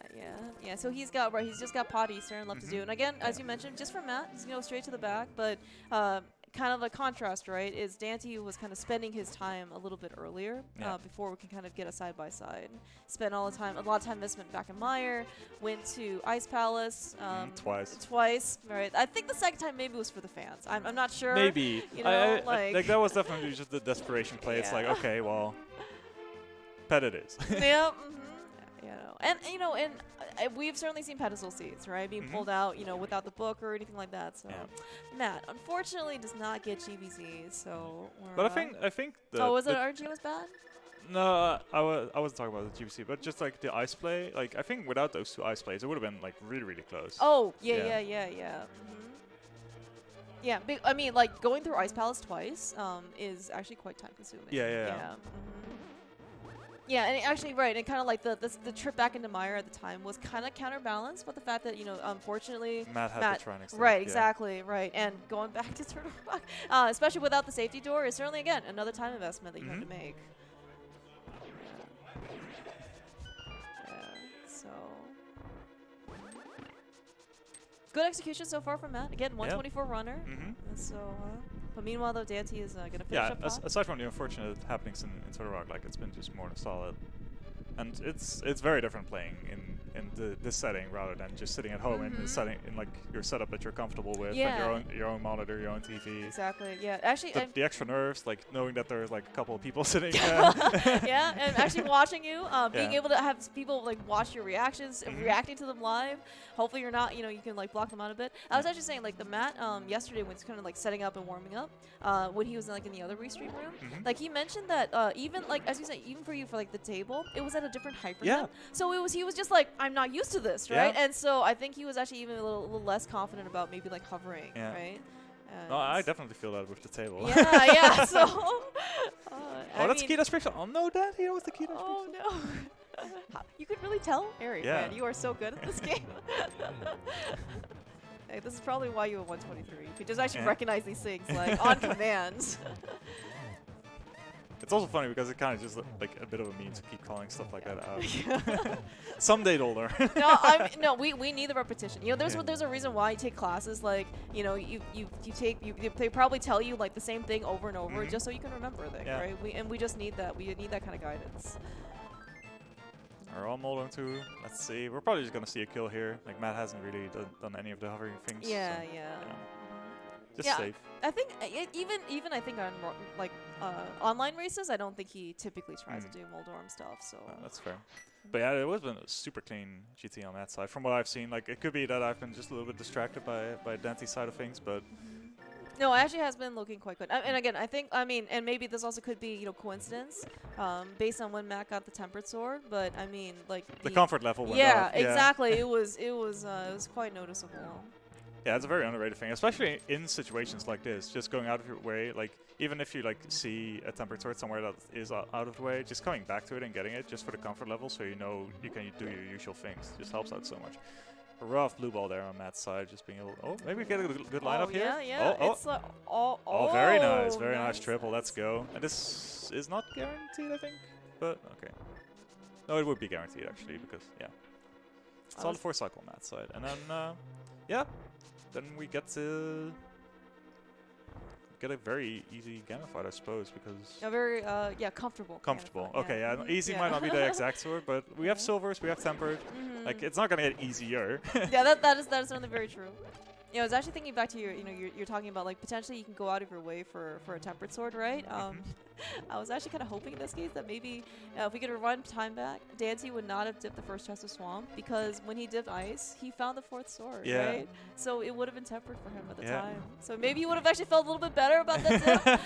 So he's just got Pot Eastern left to do. And again, as you mentioned, just for Matt, he's gonna go straight to the back. But kind of a contrast, right? Is Daaanty was kind of spending his time a little bit earlier before we can kind of get a side by side. Spent a lot of time spent back in Mire. Went to Ice Palace twice. Right. I think the second time maybe was for the fans. I'm not sure. Maybe. You know, like that was definitely just the desperation play. It's like, okay, well, pet it is. Yep. And we've certainly seen pedestal seats, right, being pulled out, without the book or anything like that. So Matt, unfortunately, does not get GBZ. So. But I think. Was it RNG was bad? No, I wasn't talking about the GBC, but just like the ice play. Like I think without those two ice plays, it would have been like really, really close. Oh yeah. Yeah, I mean, like going through Ice Palace twice is actually quite time consuming. Yeah. Yeah, and actually, right, and kind of like the trip back into Mire at the time was kind of counterbalanced, but the fact that unfortunately Matt had to try next. Right, exactly, right, and going back to Turtle Rock, especially without the safety door, is certainly again another time investment that you have to make. Yeah, so good execution so far from Matt. Again, 124 runner. So. But meanwhile, though, Daaanty is going to finish up. Yeah, aside from the unfortunate happenings in Turtle Rock, like it's been just more than solid, and it's very different playing in this setting rather than just sitting at home in the setting in like your setup that you're comfortable with, like your own monitor, your own TV. Exactly. Yeah. Actually, the extra nerves, like knowing that there's like a couple of people sitting. Yeah, and actually watching you, being able to have people like watch your reactions, reacting to them live. Hopefully, you're not, you can like block them out a bit. I was actually saying like the Matt yesterday when he's kind of like setting up and warming up, when he was like in the other restream room, like he mentioned that even like as you say, even for you for like the table, it was at a different height for him. So he was just like, I'm not used to this, right? And so I think he was actually even a little less confident about maybe like hovering, right? No, I definitely feel that with the table. Yeah. So. That's key desperation. Oh no, Dad, here was the key desperation. Oh no. You could really tell, Eric. Man, you are so good at this game. Hey, this is probably why you have 123. You could just actually recognize these things like on command. It's also funny because it kind of just like a bit of a meme to keep calling stuff like that out. Someday they'll learn. No, we need the repetition. You know, there's a reason why you take classes. Like, you know, they probably tell you like the same thing over and over just so you can remember things, right? We just need that. We need that kind of guidance. We're all molding too. Let's see. We're probably just gonna see a kill here. Like Matt hasn't really done any of the hovering things. Yeah, so, yeah. Just safe. I think even I think on like online races, I don't think he typically tries to do Moldorm stuff. So that's fair. But yeah, it was been a super clean GT on that side from what I've seen. Like it could be that I've been just a little bit distracted by Daaanty's side of things, but. No, it actually has been looking quite good. And again, I mean, and maybe this also could be, you know, coincidence, based on when Matt got the tempered sword. But I mean, like the comfort level went yeah, up. exactly. it was quite noticeable. Yeah, it's a very underrated thing, especially in situations like this. Just going out of your way, like even if you like see a tempered sword somewhere that is out of the way, just coming back to it and getting it just for the comfort level, so you know you can do your usual things. Just helps out so much. A rough blue ball there on Matt's side, just being able. Oh, maybe we get a good lineup here. Yeah. It's very nice, very nice triple. Let's go. And this is not guaranteed, I think, but okay. No, it would be guaranteed actually because solid 4-cycle on Matt's side, and then yeah. Then we get to get a very easy gamma fight, I suppose, because a very comfortable. Comfortable. Fight, Okay, yeah. Easy might not be the exact word, but we have silvers, we have tempered. Like it's not gonna get easier. Yeah, that is certainly very true. You know, I was actually thinking back to you're talking about like potentially you can go out of your way for a tempered sword, right? I was actually kind of hoping in this case that maybe if we could rewind time back, Daaanty would not have dipped the first chest of swamp because when he dipped ice, he found the 4th sword, right? So it would have been tempered for him at the time. So maybe he would have actually felt a little bit better about that dip.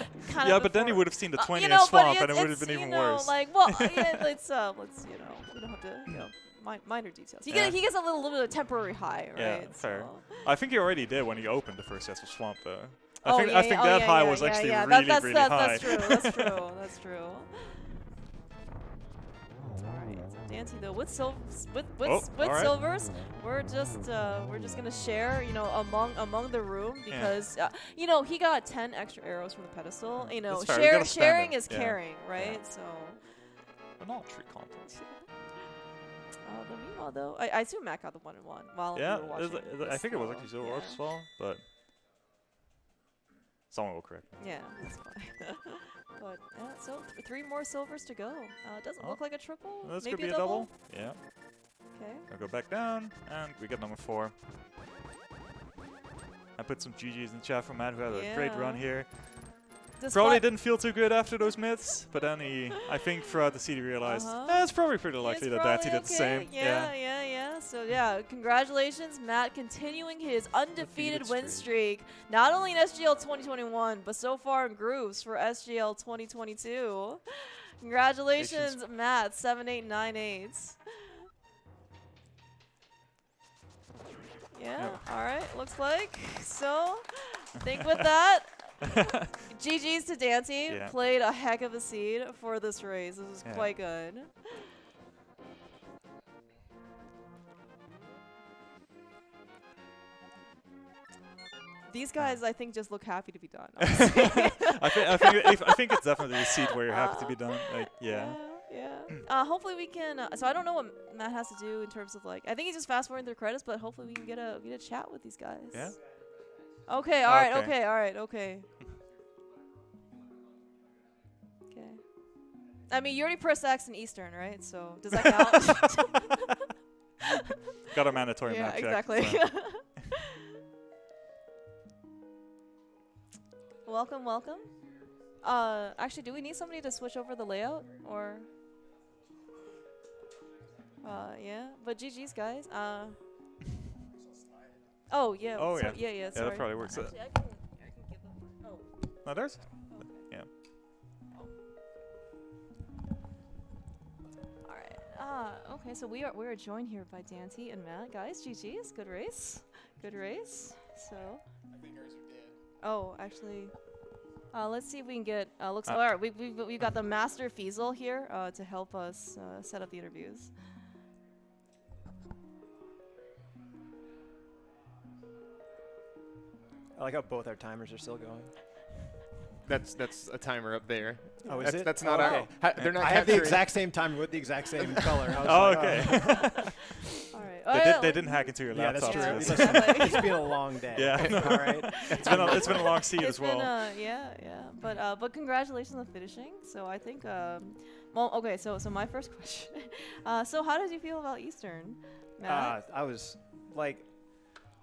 Yeah, but then he would have seen the 20 in swamp and it would have been even worse. Like, well, yeah, let's you know, we don't have to, you know. Minor details. He gets a little bit of temporary high, right? Yeah, fair. I think he already did when he opened the first chest of swamp, though. I think that high was actually really high. That's true. That's true. Alright, so Daaanty though with silvers, we're just gonna share, you know, among the room because you know he got 10 extra arrows from the pedestal. You know, sharing is caring, right? So. But not true content. Meanwhile, though, I assume Matt got the 1-1 while we were watching. I think it was actually 0 orbs as well, but someone will correct me. Yeah, that's fine. But so 3 more silvers to go. It doesn't look like a triple. This maybe could be a double. Yeah. Okay. I'll go back down, and we get number 4. I put some GGs in chat for Matt, who had a great run here. Probably didn't feel too good after those myths, but then I think throughout the seed he realized it's probably pretty likely that Daaanty did the same. Yeah. So yeah, congratulations, Matt, continuing his undefeated win streak. Not only in SGL 2021, but so far in groups for SGL 2022. Congratulations, Matt7898. Yeah. All right. Looks like so. I think with that. GG's to Daaanty. Played a heck of a seed for this race. This was quite good. These guys, I think, just look happy to be done. I think it's definitely a seed where you're happy to be done. Like, yeah. Hopefully we can. So I don't know what Matt has to do in terms of like. I think he's just fast forwarding their credits, but hopefully we can get a chat with these guys. Yeah. Okay, all right, okay. I mean, you already pressed X in Eastern, right? So, does that count? Got a mandatory map check. Yeah, exactly. So. Welcome. Actually, do we need somebody to switch over the layout? Or... yeah. But GG's, guys. Oh, yeah. Oh, sorry. yeah. Yeah, sorry. Yeah, that probably works. Actually, I can give them. Oh. No, there's. Yeah. Alright. Okay, so we are joined here by Daaanty and Matt. Guys, GG's. Good race. So. I think ours are dead. Oh, actually. Let's see if we can get. Looks all right. We've got the Master Fiesel here to help us set up the interviews. I like how both our timers are still going. That's a timer up there. Oh, is That's it? not okay. they're not I have the capturing- exact same timer with the exact same color. I was Oh, like, okay. All right. They didn't hack into your Yeah, that's laptop. true. so Yeah. Listen, it's been a long day. Yeah. All right. it's been a long seat It's as well. been, yeah. But congratulations on finishing. So I think, well, okay. So my first question. So how did you feel about Eastern, Matt? I was like,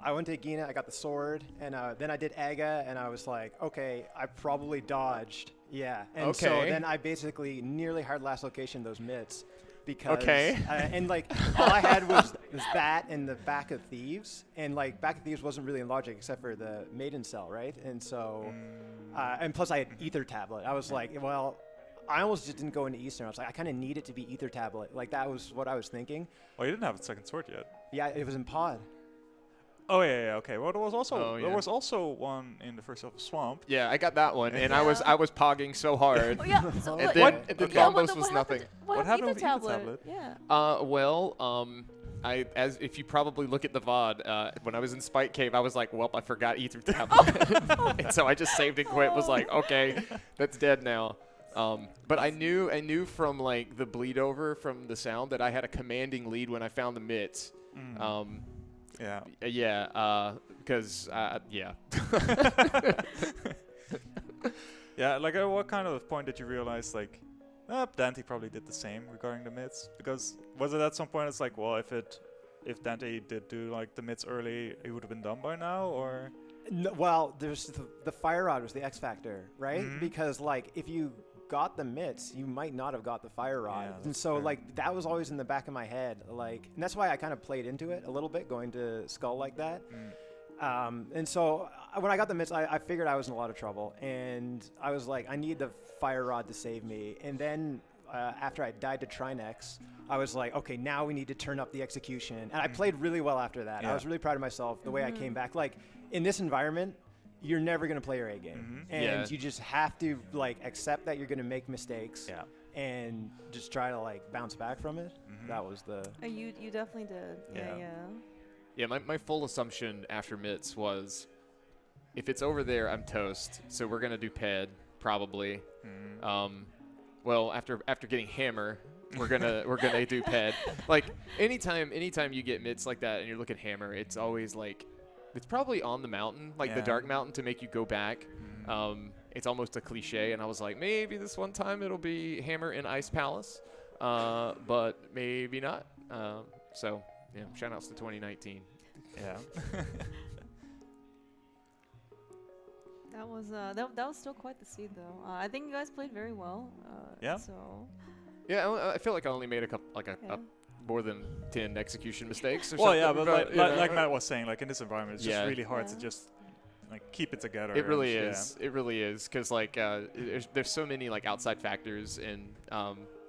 I went to Gina, I got the sword, and then I did Aga, and I was like, okay, I probably dodged. Yeah. And so Okay. then I basically nearly hard last location those mitts. Because, Okay. and like, all I had was that and the Back of Thieves. And like, Back of Thieves wasn't really in logic except for the Maiden Cell, right? And so, and plus I had Ether Tablet. I was like, well, I almost just didn't go into Eastern. I was like, I kind of need it to be Ether Tablet. Like, that was what I was thinking. Oh, you didn't have a second sword yet. Yeah, it was in Pod. Oh yeah, okay. Well, there was also Oh, yeah. there was also one in the first of Swamp. Yeah, I got that one, and Yeah. I was pogging so hard. Oh, yeah. So And what- then, What? and then Okay. yeah, Bombos what was nothing. happened? What happened Ether with Ether tablet? Tablet? Yeah. As if you probably look at the VOD, when I was in Spike Cave, I was like, well, I forgot Ether Tablet. And so I just saved and quit, was like, okay, that's dead now. But I knew from like the bleed over from the sound that I had a commanding lead when I found the mitts. Yeah. Yeah, because, yeah. Yeah, like at what kind of point did you realize like, Daaanty probably did the same regarding the mids? Because was it at some point it's like, well, if Daaanty did do like the mids early, it would have been done by now, or? No, well, there's the Fire Rod was the X factor, right? Mhm. Because like if you got the mitts, you might not have got the Fire Rod, Yeah, and that's so fair. like that was always in the back of my head, like, and that's why I kind of played into it a little bit, going to Skull like that. And so when I got the mitts, I figured I was in a lot of trouble, and I was like, I need the Fire Rod to save me. And then after I died to Trinex, I was like, okay, now we need to turn up the execution. And I played really well after that. Yeah. I was really proud of myself, the way I came back. Like, in this environment, you're never going to play your A game. And Yeah. you just have to, like, accept that you're going to make mistakes Yeah. and just try to, like, bounce back from it. That was the... You definitely did. Yeah. Yeah. Yeah, my full assumption after mitts was, if it's over there, I'm toast. So we're gonna do ped probably. Well, after getting hammer, we're gonna do ped. Like anytime you get mitts like that and you're looking hammer, it's always like, it's probably on the mountain, like the Yeah. dark mountain, to make you go back. It's almost a cliche, and I was like, maybe this one time it'll be hammer in Ice Palace, but maybe not. So. Yeah, shout-outs to 2019. Yeah. That was that was still quite the seed though. I think you guys played very well. Yeah. So Yeah, I feel like I only made a couple, like yeah. more than 10 execution mistakes. Or Well, something, yeah, but you know. like Matt was saying, like in this environment, it's Yeah. just really hard to Yeah. just like keep it together. It really and- is. It really is, because like there's so many like outside factors, and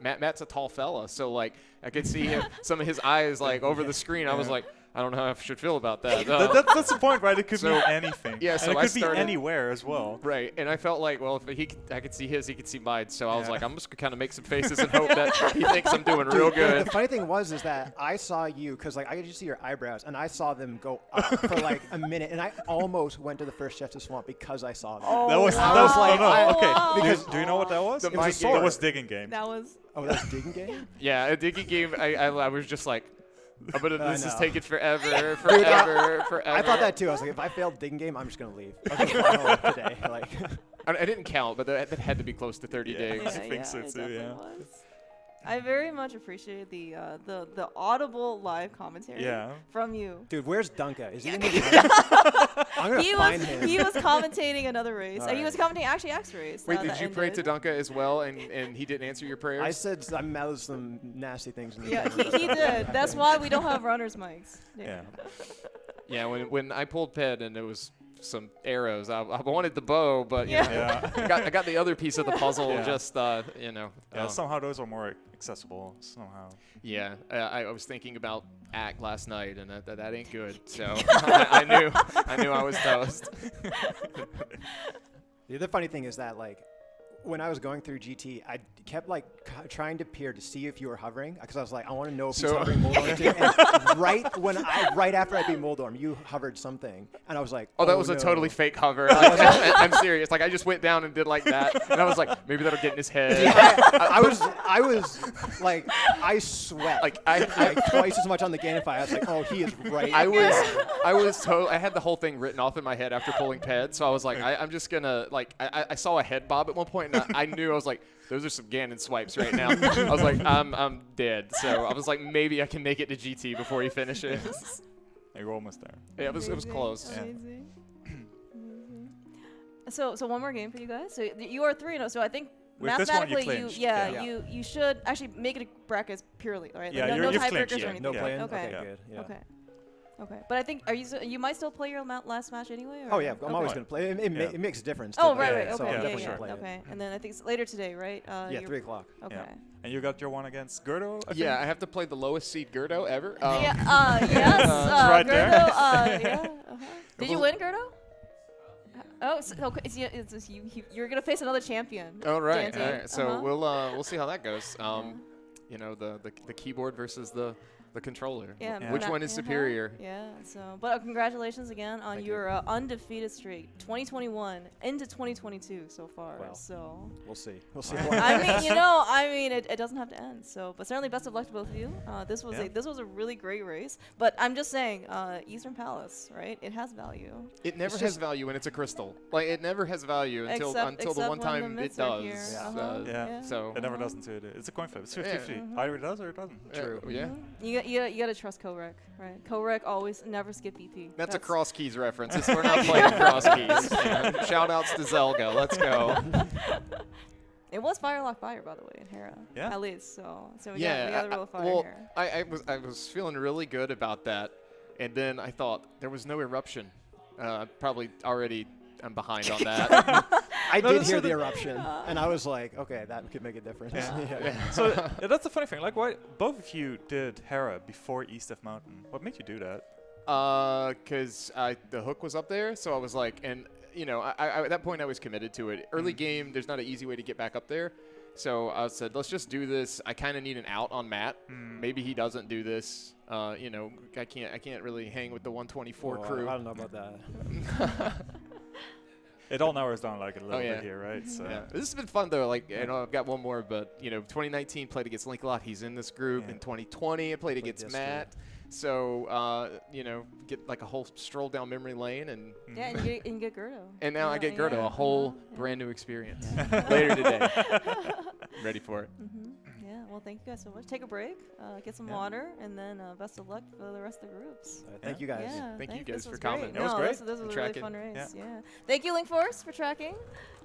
Matt's a tall fella, so like I could see him, some of his eyes like over the screen. I was like, I don't know how I should feel about that. That's the point, right? It could So- mean anything. yeah, and so it I could started- be anywhere as well. Right, and I felt like, well, if I could see his, he could see mine. So I was Yeah. like, I'm just gonna kind of make some faces and hope that he thinks I'm doing real good. The funny thing is that I saw you, because like I could just see your eyebrows, and I saw them go up for like a minute, and I almost went to the first chest of swamp because I saw them. That was I was like, okay. wow. Because do you know what that was? The It was a mind sword. game. That was digging game. that was Oh, that's digging game? Yeah, a digging game. I was just like, but I this is know. taking forever, forever. I thought that too. I was like, if I failed digging game, I'm just gonna leave. I'm just flying home today. Like, I didn't count, but that had to be close to 30 Yeah. days. I think so it too, definitely yeah. was. I very much appreciated the audible live commentary Yeah. from you. dude, where's Dunka? Is he in the I'm gonna He find was him. he was commentating another race. He was Alright. commentating actually X race. Wait, that did you pray to ended. Dunka as well, and he didn't answer your prayers? I said I mouthed some nasty things. In the Yeah, camera, he but did. I That's think- why we don't have runners mics. Yeah. Yeah, when I pulled Ped and there was some arrows, I wanted the bow, but you Yeah. know, Yeah. I got the other piece of the puzzle. Yeah. Just you know. Yeah. Somehow those are more accessible. Somehow. Yeah, I was thinking about Act last night, and that ain't good. So I knew I was toast. The other funny thing is that like when I was going through GT, I kept like trying to peer to see if you were hovering because I was like, I want to know if he's hovering Moldorm too. And right after I beat Moldorm, you hovered something, and I was like, Oh, that was no. a totally fake hover. Like, I'm serious. Like I just went down and did like that, and I was like, maybe that'll get in his head. I was like, I sweat Like like twice as much on the Gamify. I was like, oh, he is right. I had the whole thing written off in my head after pulling Ped, so I was like, I'm just gonna like. I saw a head bob at one point, and I knew I was like, those are some Ganon swipes right now. I was like, I'm dead. So I was like, maybe I can make it to GT before he finishes. You're almost there. Yeah, it was close. Amazing. Amazing. So one more game for you guys. So you are 3-0. So I think With this one, you mathematically clinched. yeah, Yeah. you should actually make it a bracket purely, right? Yeah, like no you've tiebreakers clinched, or yeah. anything. no Yeah. play-in. Okay. Yeah. Good. Yeah. Okay. Okay. But I think you might still play your last match anyway? Or? Oh yeah, I'm always Okay. gonna play. It makes a difference. Oh to right, play, right. so Okay. I'm Yeah, definitely yeah. gonna play it. Okay. And then I think it's later today, right? Yeah, you're- 3 o'clock. Okay. Yeah. And you got your one against Gerdo, I Yeah, I think? have to play the lowest seed Gerdo ever. Yeah. Yes. right there. Gerdo. Yeah. Did you Well- win, Gerdo? Oh, so, okay. It's you're gonna face another champion. All right. Daaanty. All right. So Uh-huh. we'll see how that goes. You know, the keyboard versus the controller. Yeah, Yeah. Which Matt- one is superior? Yeah. So, but congratulations again on Thank you. your undefeated streak, 2021 into 2022 so far. Wow. So, We'll see. We'll see. I mean, it doesn't have to end. So, but certainly best of luck to both of you. This was Yeah. this was a really great race. But I'm just saying, Eastern Palace, right? It has value. It never It's has just- value when it's a crystal. Like it never has value until Except the one when the time it myths are here. does. Uh-huh. Yeah. So It never does until it is. It's a coin flip. It's 50-50. Mhm. Either it does or it doesn't. True. Yeah. Mhm. You gotta trust Korek, right? Korek always never skip EP. That's a cross keys reference. We're not playing cross keys. Yeah. Shout outs to Zelga. Let's go. It was Firelock Fire, by the way, in Hera. Yeah. At least, so we Yeah. got a real fire well, here. I was feeling really good about that, and then I thought there was no eruption. Probably already I'm behind on that. I No, did that's hear so the the- eruption, and I was like, okay, that could make a difference. Yeah. So yeah, that's the funny thing. Like, why both of you did Hera before East of Mountain? What made you do that? Because the hook was up there, so I was like, and you know, I at that point I was committed to it. Early game, there's not an easy way to get back up there, so I said, let's just do this. I kind of need an out on Matt. Maybe he doesn't do this. You know, I can't really hang with the 124 Well, crew. I don't know about that. It all narrows down like a little yeah. bit here, right? So Yeah. This has been fun though. Like, you know, I've got one more, but you know, 2019 played against Link a lot. He's in this group. Yeah. In 2020, I played against Destiny. Matt. So, you know, get like a whole stroll down memory lane, and Yeah, and you get Gerdo. now I get Gerdo, Yeah. a whole Uh-huh, brand new experience later today. Ready for it. Yeah, well, thank you guys so much. Take a break, get some Yeah. water, and then best of luck for the rest of the groups. Thank you guys. Yeah, Thank you thanks. guys This for was coming. great. It was No, great. This was a really Tracking. fun race. Yeah. Yeah. Thank you, Link Force, for tracking.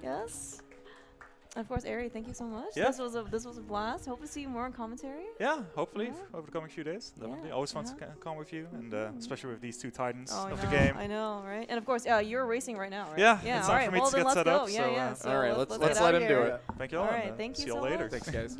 Yes. And of course, Ari, thank you so much. Yeah. This was a blast. Hope to see you more in commentary. yeah, hopefully Yeah. over the coming few days. Definitely. Yeah, Always fun to yeah. come with you, and especially with these two titans Oh, I of know, the game. I know, right? And of course, you're racing right now, right? Yeah, Yeah. it's All time right. for me Well, to then get let's set go. up, Yeah, so, yeah. So all right, let's let's get let out him here. do it. Thank you all. All and, right. Thank you see you so all later. much. Thanks, guys.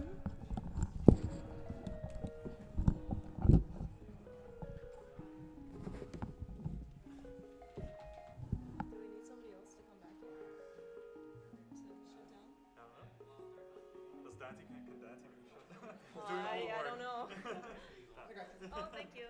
I don't know. Oh, thank you.